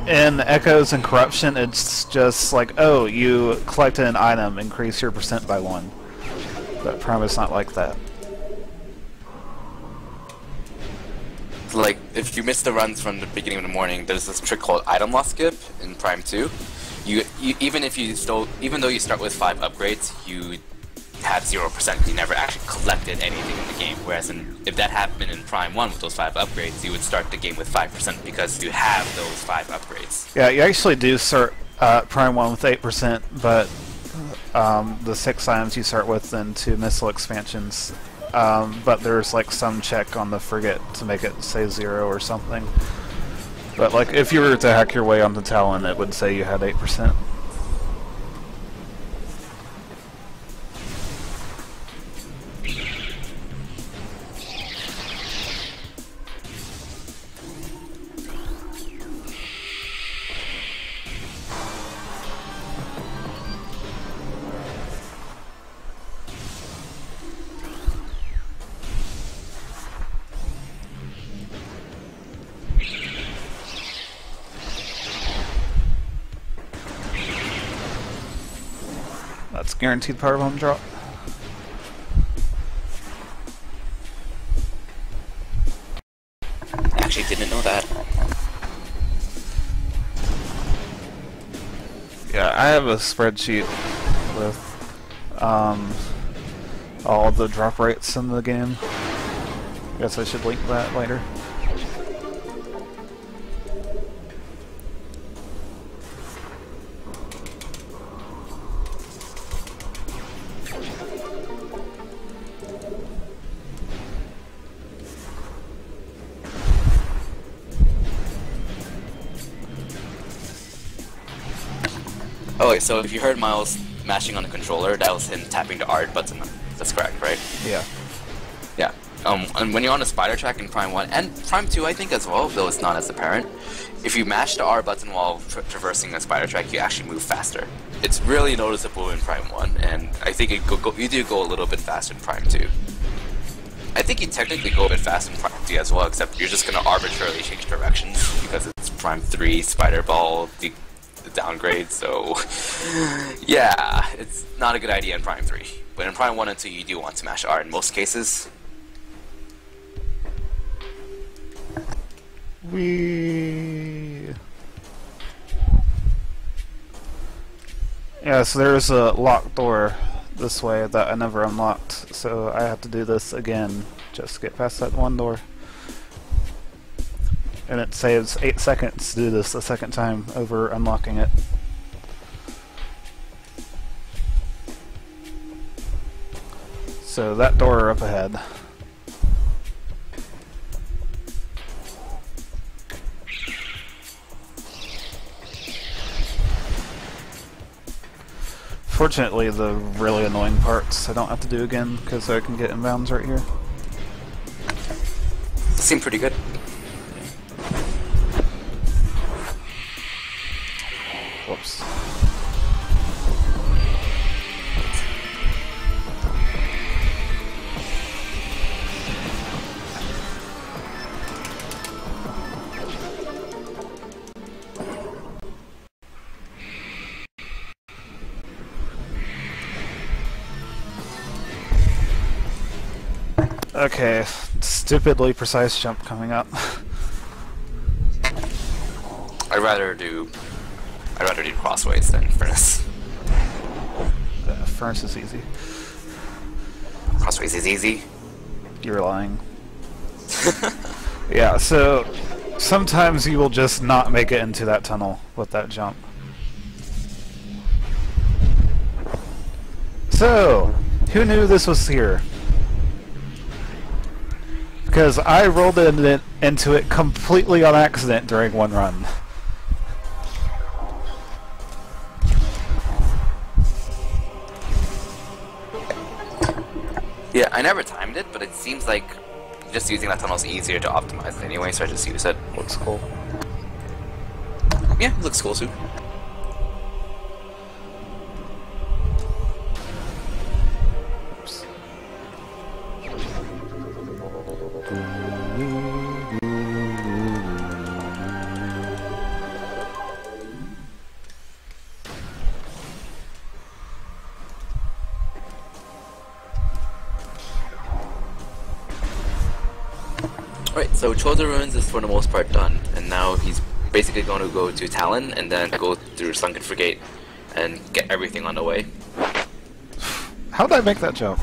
in Echoes and Corruption, it's just like, oh, you collected an item, increase your percent by 1. But Prime is not like that. So like, if you miss the runs from the beginning of the morning, there's this trick called item loss skip in Prime 2. Even though you start with 5 upgrades, you have 0%. You never actually collected anything in the game. Whereas if that happened in Prime 1 with those 5 upgrades, you would start the game with 5% because you have those 5 upgrades. Yeah, you actually do start Prime 1 with 8%, but the 6 items you start with in 2 missile expansions. But there's like some check on the frigate to make it say 0 or something. But like if you were to hack your way onto Talon, it would say you had 8%. That's guaranteed power bomb drop. I actually didn't know that. Yeah, I have a spreadsheet with all the drop rates in the game. Guess I should link that later. Oh wait, so if you heard Miles mashing on the controller, that was him tapping the R button. That's correct, right? Yeah. Yeah. And when you're on a spider track in Prime 1, and Prime 2 I think as well, though it's not as apparent, if you mash the R button while traversing a spider track, you actually move faster. It's really noticeable in Prime 1, and I think you do go a little bit faster in Prime 2. I think you technically go a bit faster in Prime 3 as well, except you're just going to arbitrarily change directions, because it's Prime 3, Spider Ball, the downgrade, so yeah, it's not a good idea in Prime 3. But in Prime 1 and 2, you do want to mash R in most cases. Yeah, so there's a locked door this way that I never unlocked, so I have to do this again just to get past that one door. And it saves 8 seconds to do this a second time over unlocking it. So that door up ahead. Fortunately, the really annoying parts I don't have to do again because I can get inbounds right here. Seem pretty good. Whoops. Okay, stupidly precise jump coming up. I'd rather do crossways than furnace. Furnace is easy. Crossways is easy. You're lying. Yeah, so sometimes you will just not make it into that tunnel with that jump. So, who knew this was here? Because I rolled into it completely on accident during one run. Yeah, I never timed it, but it seems like just using that tunnel is easier to optimize anyway, so I just use it. Looks cool. Yeah, it looks cool too. Oops. Alright, so Chozo Ruins is for the most part done, and now he's basically going to go to Talon and then go through Sunken Frigate and get everything on the way. How did I make that jump?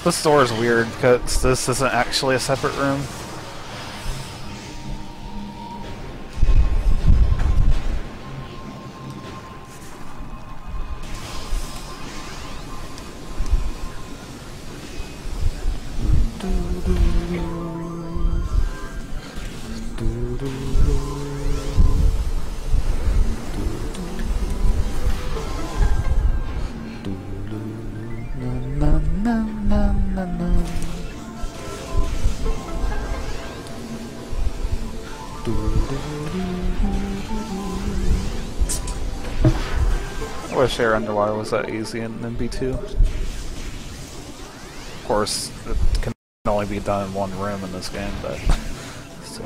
This door is weird because this isn't actually a separate room. I wish air underwater was that easy in MB2. Of course, it can only be done in one room in this game, but still.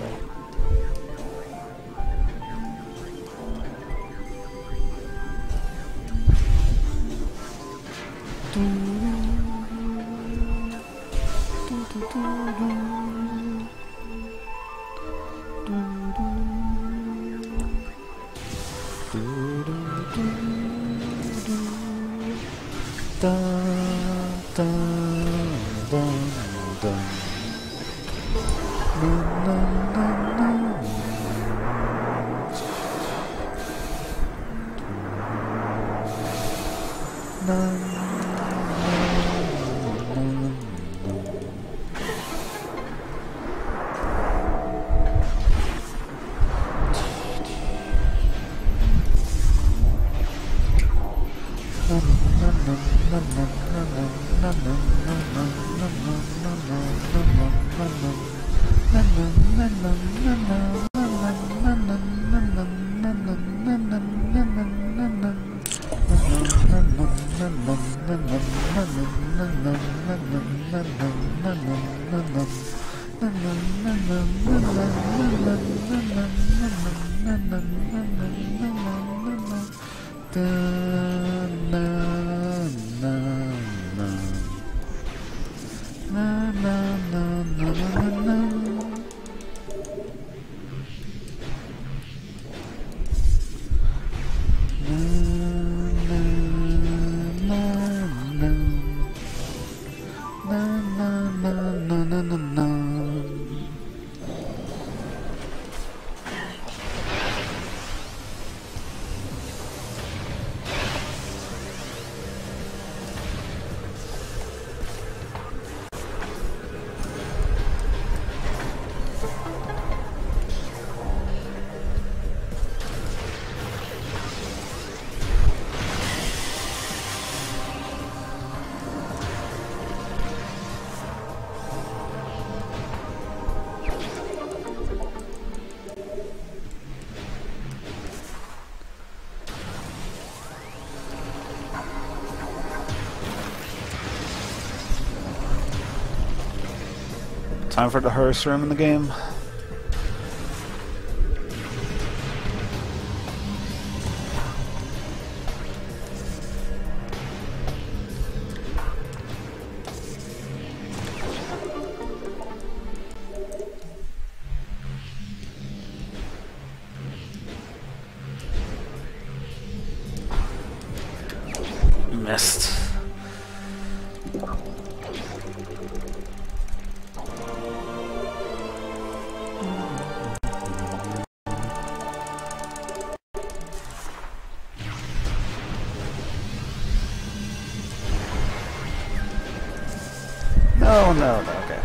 Time for the hardest room in the game. Missed. No, no, no, okay.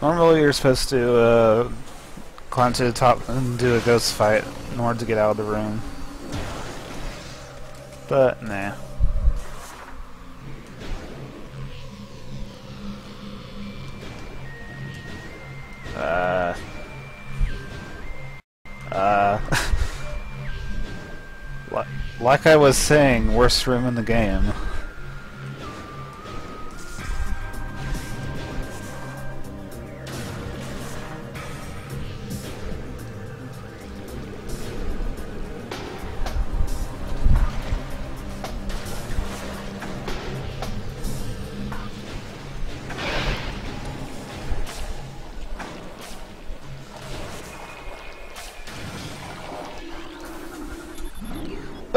Normally you're supposed to climb to the top and do a ghost fight in order to get out of the room. But, nah. Like I was saying, worst room in the game.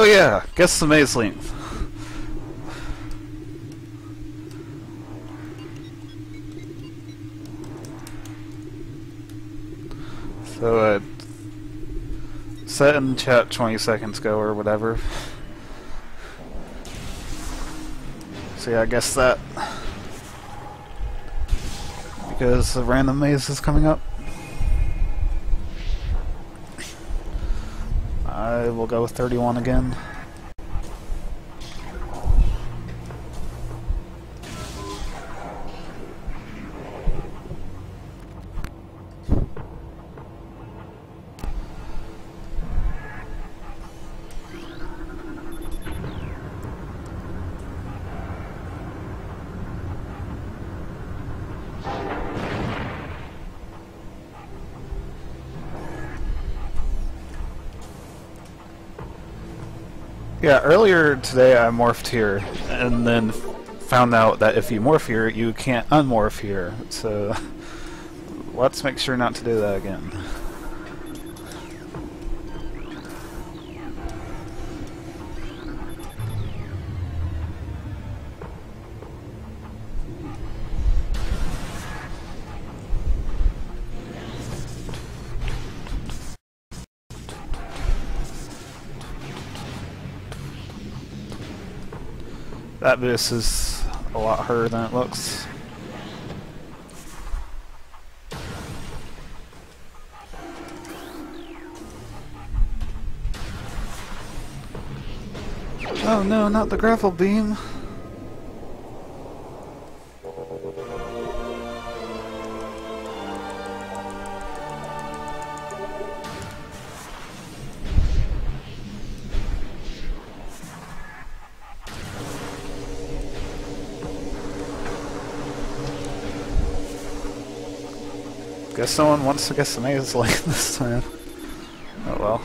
Oh yeah, guess the maze length. So, set in chat 20 seconds ago or whatever. So yeah, I guess that. Because the random maze is coming up. I will go with 31 again. Yeah, earlier today I morphed here, and then found out that if you morph here, you can't unmorph here. So let's make sure not to do that again. That boost is a lot harder than it looks. Oh no, not the grapple beam! Guess no one wants to guess the maze like this time. Oh well.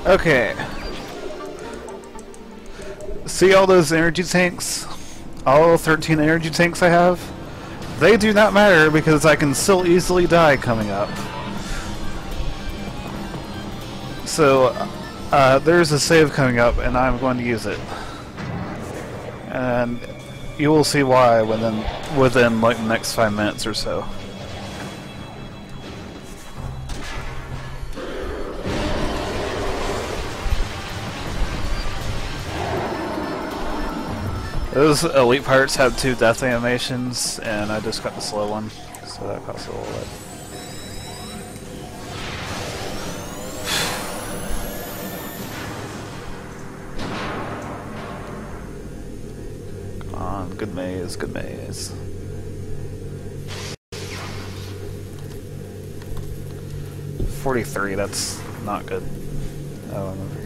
Okay. See all those energy tanks? All 13 energy tanks I have? They do not matter because I can still easily die coming up. So, there's a save coming up and I'm going to use it. And you will see why within like the next 5 minutes or so. Those elite parts have 2 death animations, and I just got the slow one, so that costs a little bit. Come on, good maze, good maze. $43, that's not good. Oh, I'm over here.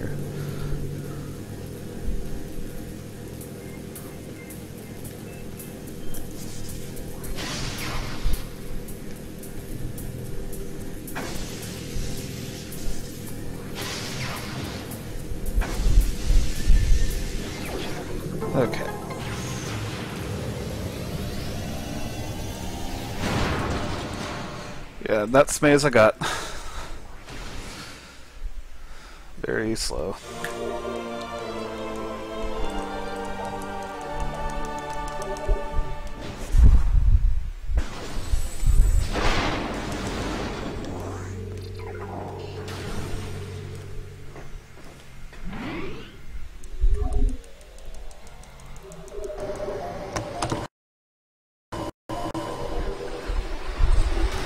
Okay. Yeah, that's maze I got. Very slow.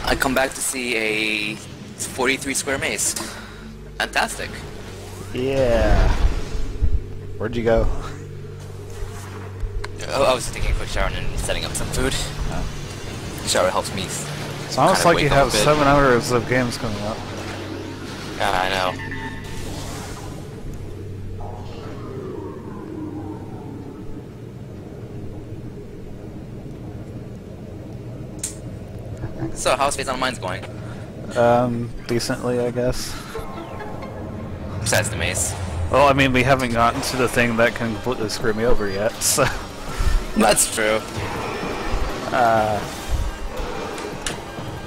I come back to see a 43 square maze. Fantastic. Yeah. Where'd you go? Oh, I was taking a quick shower and then setting up some food. The shower helps me. It's almost like you have 7 hours of games coming up. Yeah, I know. So, how's Phazon Mines going? Decently, I guess. Besides the maze. Well, I mean, we haven't gotten to the thing that can completely screw me over yet, so... That's true.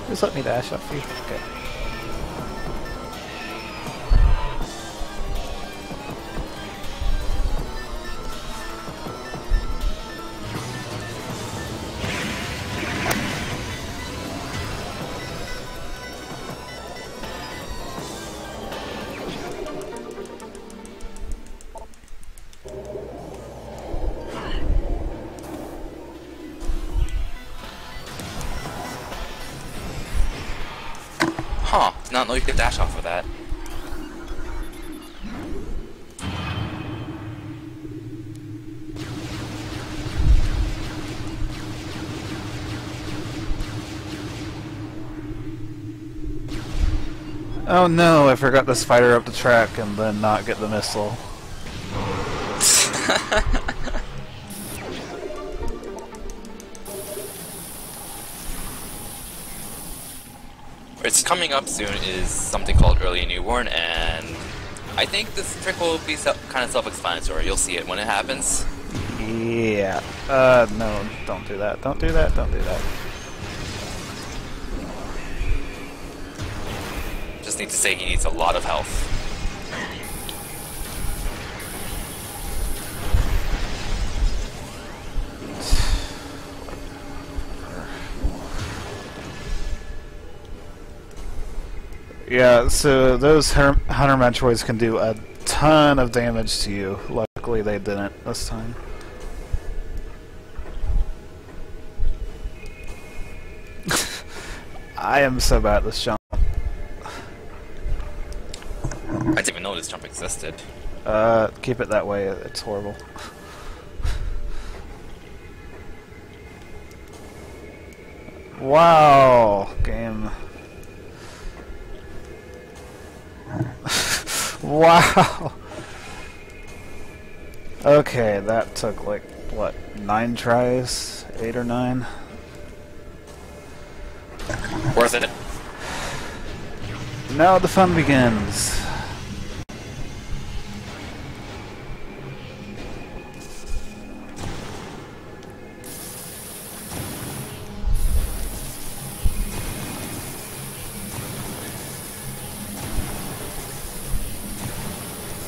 Just let me dash off you. Okay. Huh, did not know you could dash off of that. Oh no, I forgot to spider up the track and then not get the missile. What's coming up soon is something called Early Newborn, and I think this trick will be kind of self-explanatory. You'll see it when it happens. Yeah. No, don't do that. Don't do that. Don't do that. Just need to say he needs a lot of health. Yeah, so those Hunter Metroids can do a ton of damage to you. Luckily they didn't this time. I am so bad at this jump. I didn't even know this jump existed. Keep it that way, it's horrible. Wow, game. Wow. Okay, that took like, what, 9 tries? 8 or 9? Worth it. Now the fun begins.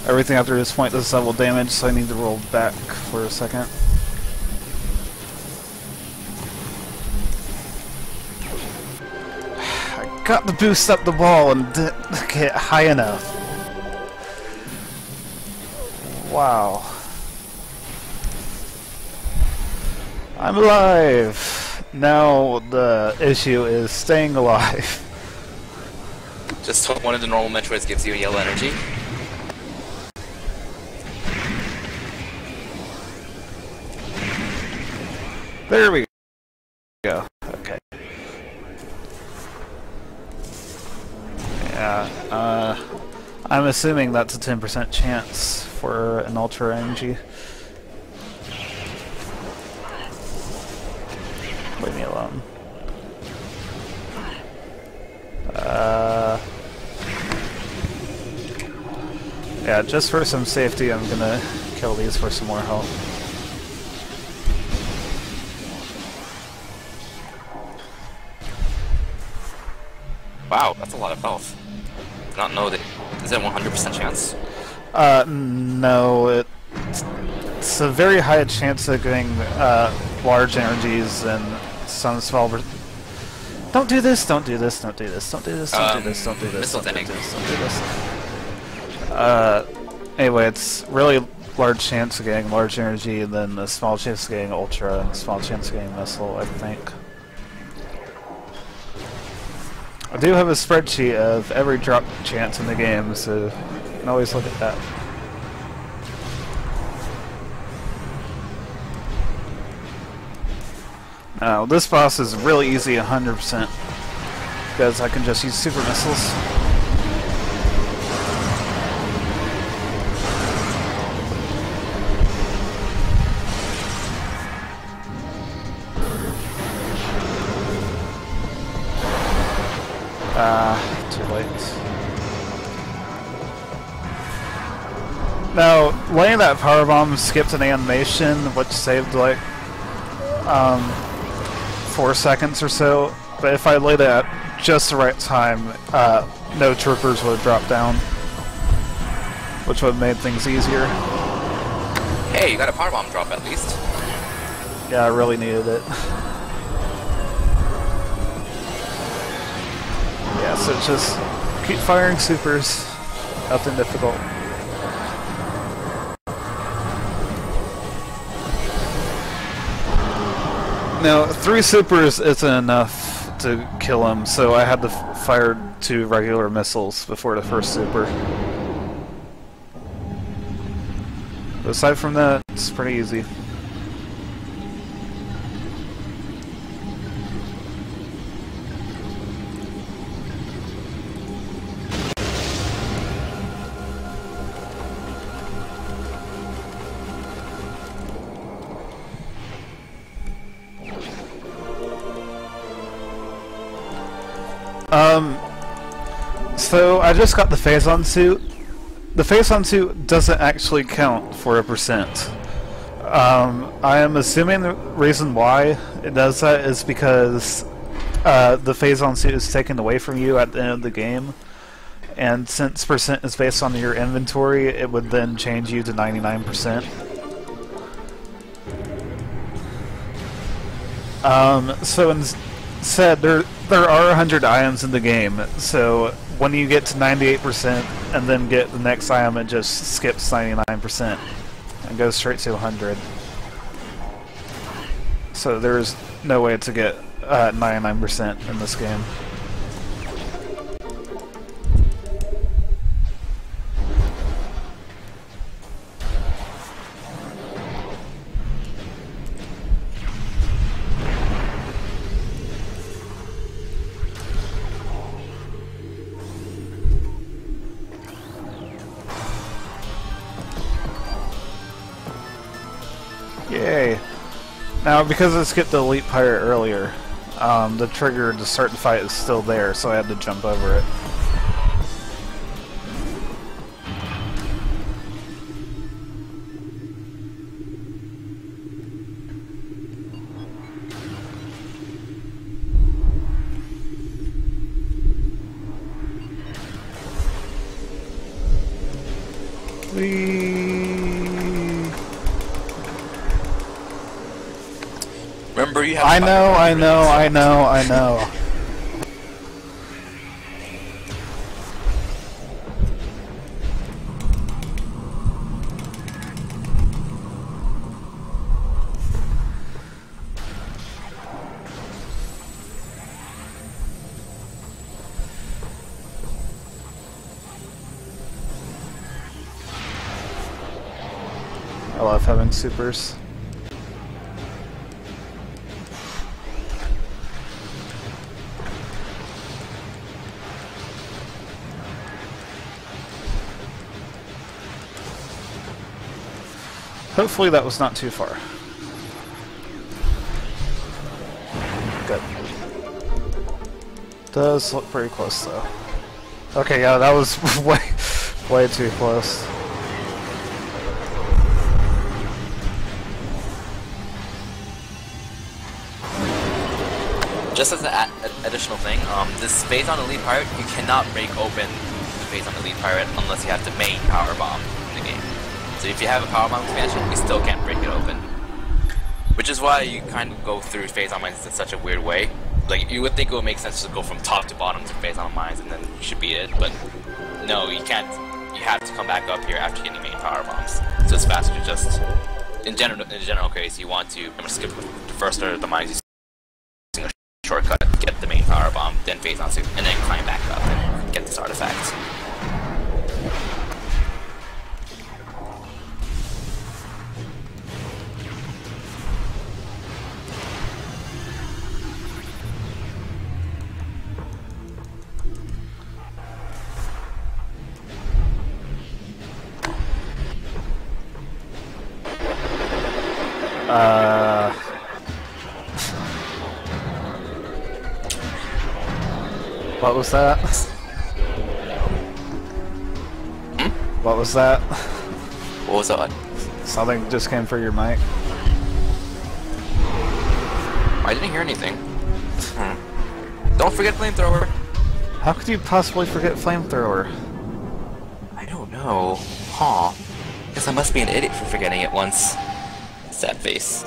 Everything after this point does level damage, so I need to roll back for a second. I got to boost up the ball and didn't get high enough. Wow. I'm alive! Now the issue is staying alive. Just hope one of the normal Metroids gives you a yellow energy. There we go. Okay. Yeah, I'm assuming that's a 10% chance for an Ultra Energy. Leave me alone. Yeah, just for some safety, I'm gonna kill these for some more health. Wow, that's a lot of health. Did not know that. Is that 100% chance? No, it's a very high chance of getting large energies and some small. Don't do this! Don't do this! Don't do this! Don't do this! Don't do this! Don't do this! Don't do this! Don't do this! Anyway, it's really large chance of getting large energy, and then a small chance of getting ultra, and a small chance of getting missile, I think. I do have a spreadsheet of every drop chance in the game, so you can always look at that. Now, this boss is really easy 100% because I can just use super missiles. Too late. Now, laying that power bomb skipped an animation, which saved like 4 seconds or so. But if I laid it at just the right time, no troopers would have dropped down, which would have made things easier. Hey, you got a power bomb drop at least. Yeah, I really needed it. Yeah, so just keep firing supers. Nothing difficult. Now, 3 supers isn't enough to kill him, so I had to fire 2 regular missiles before the first super. But aside from that, it's pretty easy. So I just got the Phazon suit. The Phazon suit doesn't actually count for a percent. I am assuming the reason why it does that is because the Phazon suit is taken away from you at the end of the game, and since percent is based on your inventory, it would then change you to 99%. So instead, there are 100 items in the game, so when you get to 98% and then get the next item, it just skips 99% and goes straight to 100. So there's no way to get 99% in this game. Yay! Now, because I skipped the Elite Pirate earlier, the trigger to start the fight is still there, so I had to jump over it. Remember, you have. I know. I love having supers. Hopefully that was not too far. Good. Does look pretty close though. Okay, yeah, that was way too close. just as an additional thing, this Phazon Elite Pirate, you cannot break open the Phazon Elite Pirate unless you have the main power bomb in the game. So if you have a power bomb expansion, you still can't break it open. Which is why you kind of go through Phazon Mines in such a weird way. Like, you would think it would make sense to go from top to bottom to Phazon Mines and then you should beat it, but no, you can't. You have to come back up here after getting main power bombs. So it's faster to just, in general case, you want to skip the first start of the mines, using a shortcut, get the main power bomb, then Phazon suit, and then climb back up and get this artifact. What was that? What was that? What was that? Something just came through your mic. I didn't hear anything. Don't forget flamethrower. How could you possibly forget flamethrower? I don't know. Huh. Guess I must be an idiot for forgetting it once. Sad face.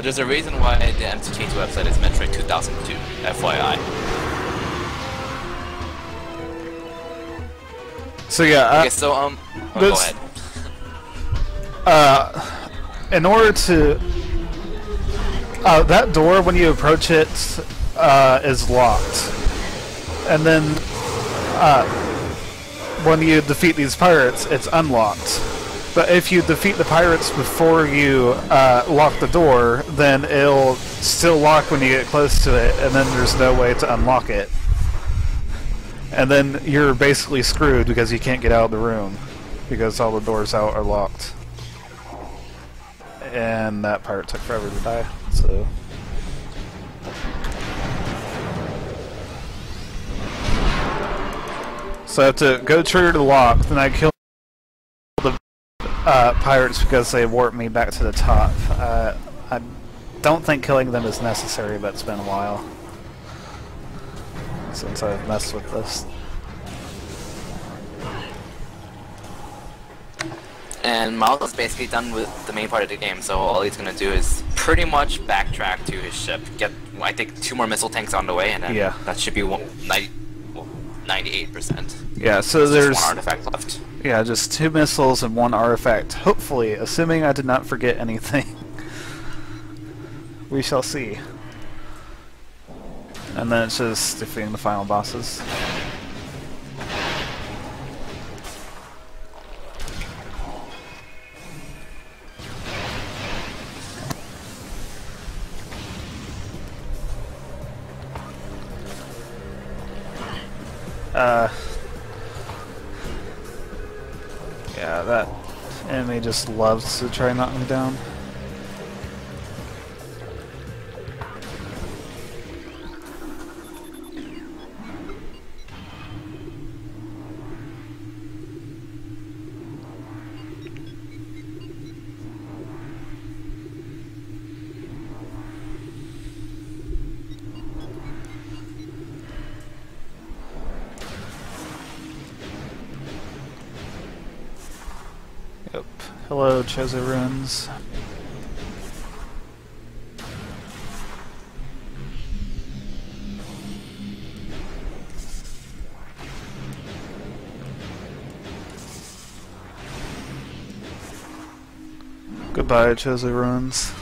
There's a reason why the MTK's website is Metroid 2002, FYI. So yeah, okay, so go ahead. In order to that door, when you approach it, is locked, and then when you defeat these pirates, it's unlocked. But if you defeat the pirates before you lock the door, then it'll still lock when you get close to it, and then there's no way to unlock it. And then you're basically screwed because you can't get out of the room, because all the doors out are locked. And that pirate took forever to die, so... So I have to go trigger the lock, then I kill the pirates because they warped me back to the top. I don't think killing them is necessary, but it's been a while since I've messed with this. And Miles is basically done with the main part of the game, so all he's gonna do is pretty much backtrack to his ship, get, I think, 2 more missile tanks on the way, and then that should be 98%. Yeah, so there's just 1 artifact left. Yeah, just 2 missiles and 1 artifact. Hopefully, assuming I did not forget anything. We shall see. And then it's just defeating the final bosses. Yeah, that enemy just loves to try and knock me down. Yep. Hello, Chozo ruins. Goodbye, Chozo ruins.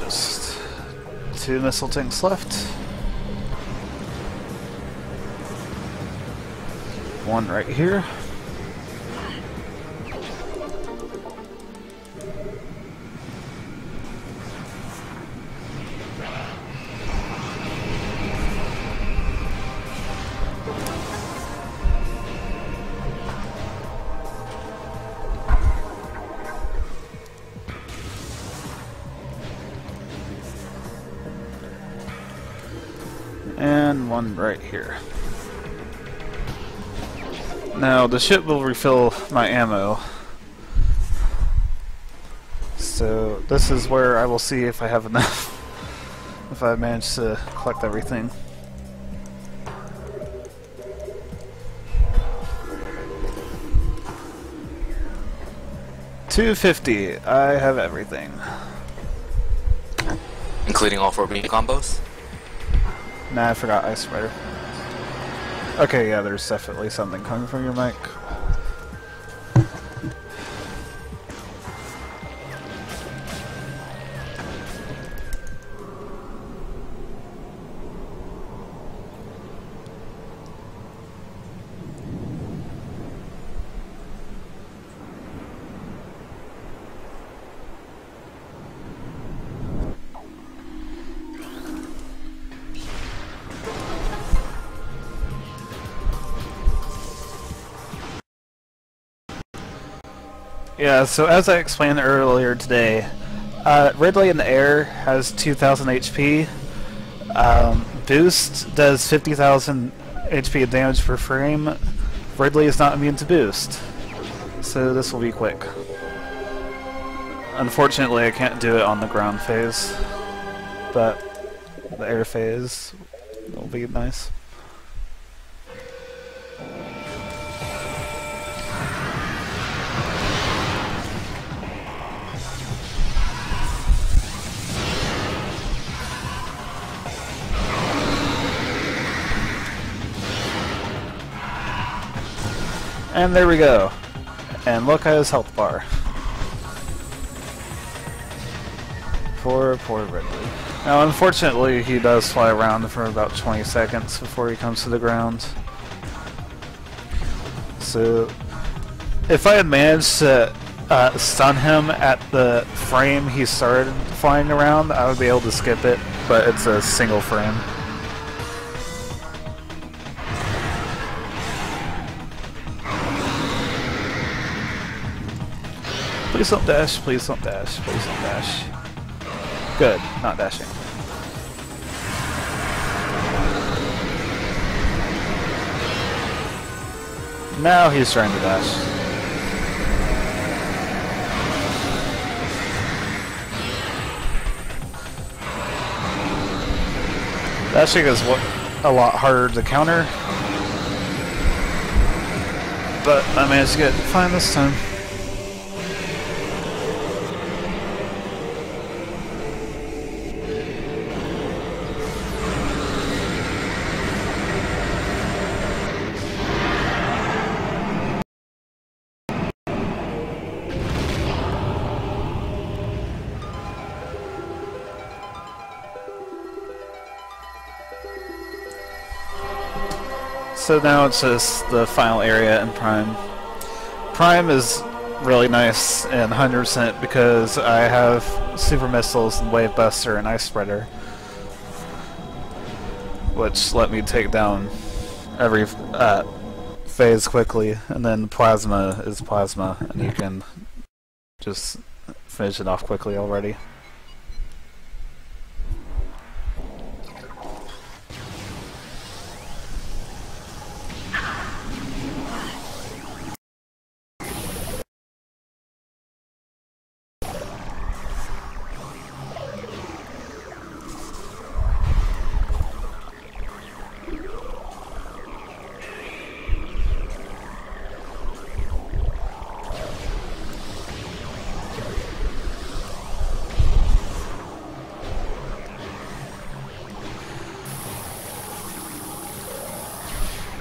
Just 2 missile tanks left. 1 right here. and one right here. Now the ship will refill my ammo. So this is where I will see if I have enough. If I manage to collect everything. $250. I have everything. Including all 4 beam combos? Nah, I forgot Ice Spider. Okay, yeah, there's definitely something coming from your mic. Yeah, so as I explained earlier today, Ridley in the air has 2000 HP. Boost does 50,000 HP of damage per frame. Ridley is not immune to boost, so this will be quick. Unfortunately, I can't do it on the ground phase, but the air phase will be nice. And there we go. And look at his health bar. Poor Ridley. Now unfortunately he does fly around for about 20 seconds before he comes to the ground. So if I had managed to stun him at the frame he started flying around, I would be able to skip it, but it's a single frame. Please don't dash, please don't dash, please don't dash. Good, not dashing. Now he's trying to dash. Dashing is a lot harder to counter, but I managed to get it fine this time. So now it's just the final area in Prime. Prime is really nice and 100% because I have Super Missiles and Wave Buster and Ice Spreader, which let me take down every phase quickly, and then Plasma is Plasma, and you can just finish it off quickly already.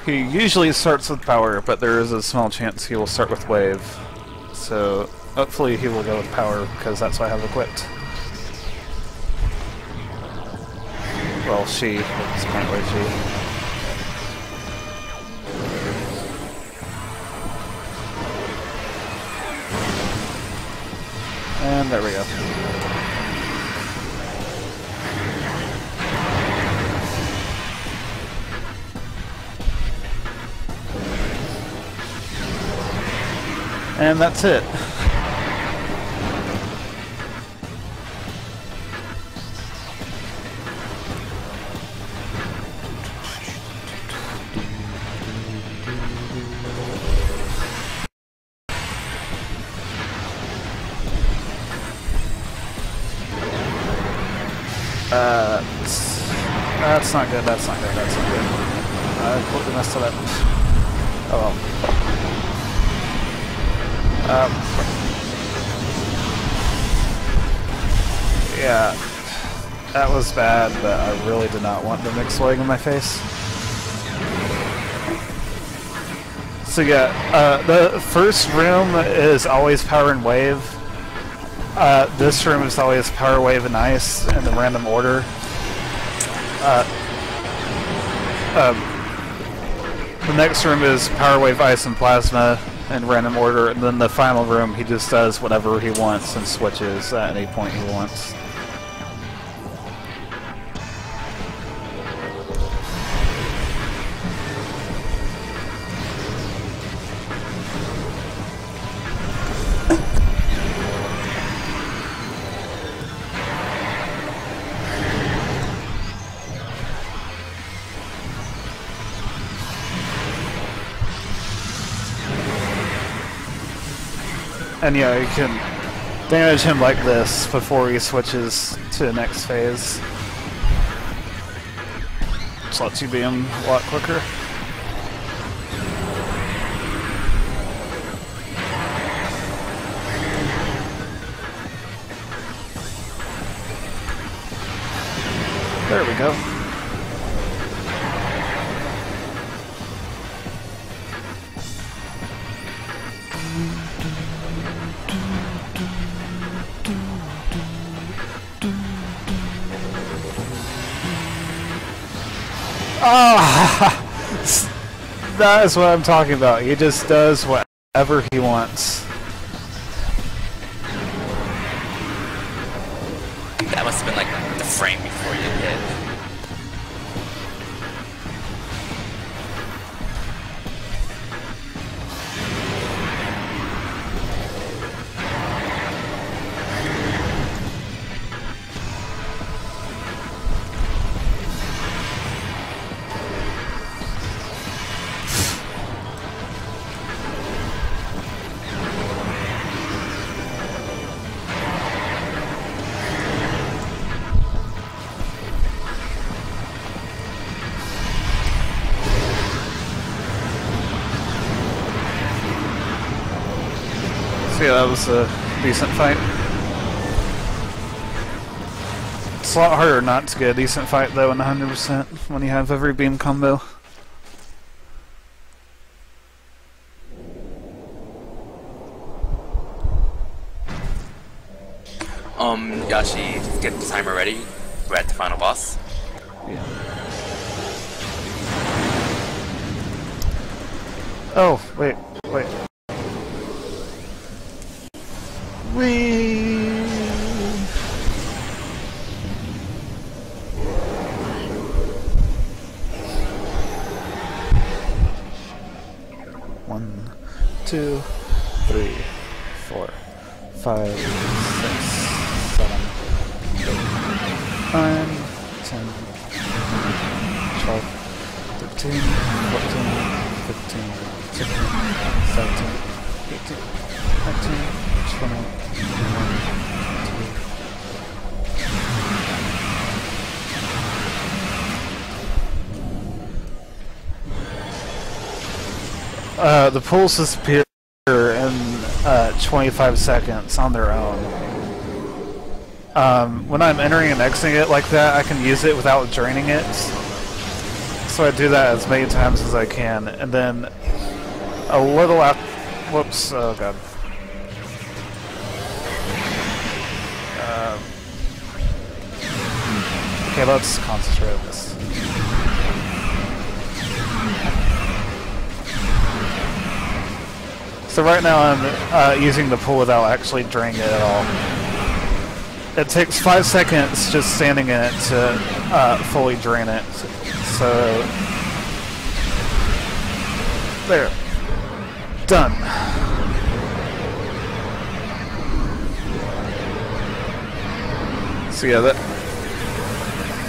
He usually starts with power, but there is a small chance he will start with wave. So hopefully he will go with power, because that's what I have equipped. Well, she, at this point, where she. And there we go. And that's it. That's not good, that's not good, that's not good. I completely messed it up. Oh well. Yeah, that was bad, but I really did not want the mixed leg in my face. So yeah, the first room is always power and wave. This room is always power, wave, and ice in the random order. The next room is power, wave, ice, and plasma in random order, and then the final room he just does whatever he wants and switches at any point he wants. And yeah, you can damage him like this before he switches to the next phase. Just lets you beat him a lot quicker. There we go. Ah, that is what I'm talking about. He just does whatever he wants. That must have been like the frame before you hit. So yeah, that was a decent fight. It's a lot harder not to get a decent fight though in 100% when you have every beam combo. Yashi, just get the timer ready. We're at the final boss. Yeah. Oh, wait. Whee! One, 2, 3, 4, 5, 6, 7, 8, 9, 10, 12, 13, 14, 15, 16, 17, 18, 19, 20. The pools disappear in 25 seconds on their own. When I'm entering and exiting it like that, I can use it without draining it. So I do that as many times as I can, and then a little after... Whoops, oh god. Okay, let's concentrate on this. So right now I'm using the pool without actually draining it at all. It takes 5 seconds just standing in it to fully drain it. So there, done. So yeah,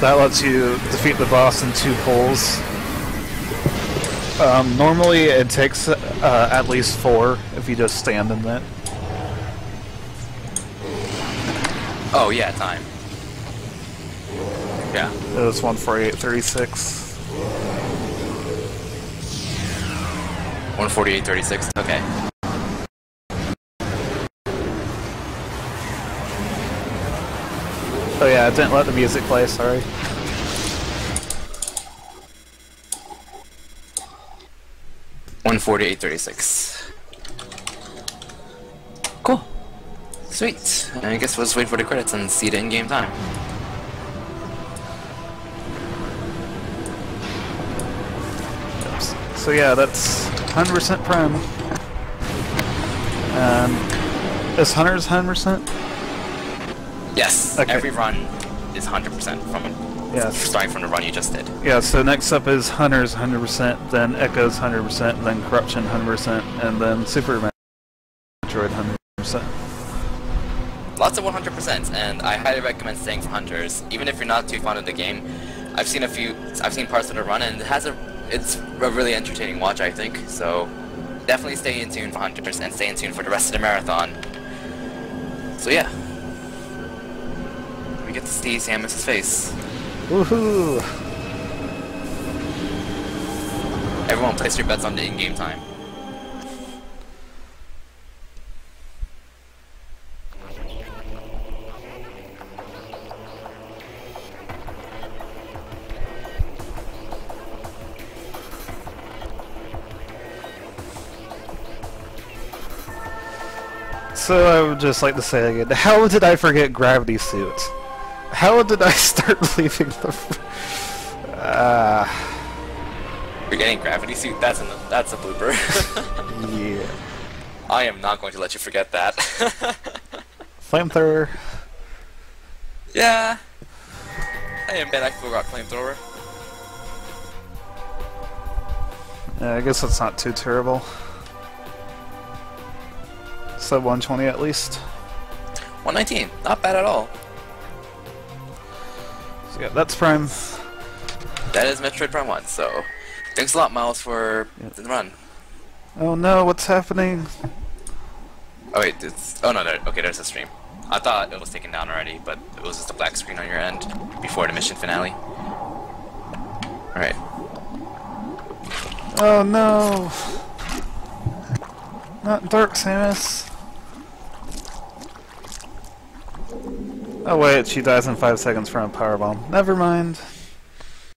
that lets you defeat the boss in 2 pulls. Normally it takes at least 4 if you just stand in it. Oh yeah, time. Yeah. It was 148.36. 148.36. Okay. Oh yeah, I didn't let the music play, sorry. $148.36. Cool. Sweet. I guess we'll just wait for the credits and see the in-game time. Oops. So yeah, that's 100% Prime. Is Hunter's 100%? Yes. Okay. Every run is 100% from it. Yes. Starting from the run you just did. Yeah, so next up is Hunter's 100%, then Echo's 100%, then Corruption 100%, and then Super Metroid 100%. Lots of 100%, and I highly recommend staying for Hunters, even if you're not too fond of the game. I've seen parts of the run, and it's a really entertaining watch, I think. So definitely stay in tune for Hunters and stay in tune for the rest of the marathon. So yeah, we get to see Samus's face. Woohoo! Everyone, place your bets on the in-game time. So I would just like to say again, how did I forget Gravity Suit? How did I start leaving the... Forgetting Gravity Suit? That's a blooper. Yeah. I am not going to let you forget that. Flamethrower. Yeah. I admit I forgot Flamethrower. I guess that's not too terrible. Sub 120 at least. 119. Not bad at all. So yeah, that's Prime. That is Metroid Prime 1, so thanks a lot, Miles, for the run. Oh no, what's happening? Oh wait, oh no, okay, there's a stream. I thought it was taken down already, but it was just a black screen on your end before the mission finale. Alright. Oh no! Not Dark Samus! Oh wait, she dies in 5 seconds from a powerbomb. Never mind.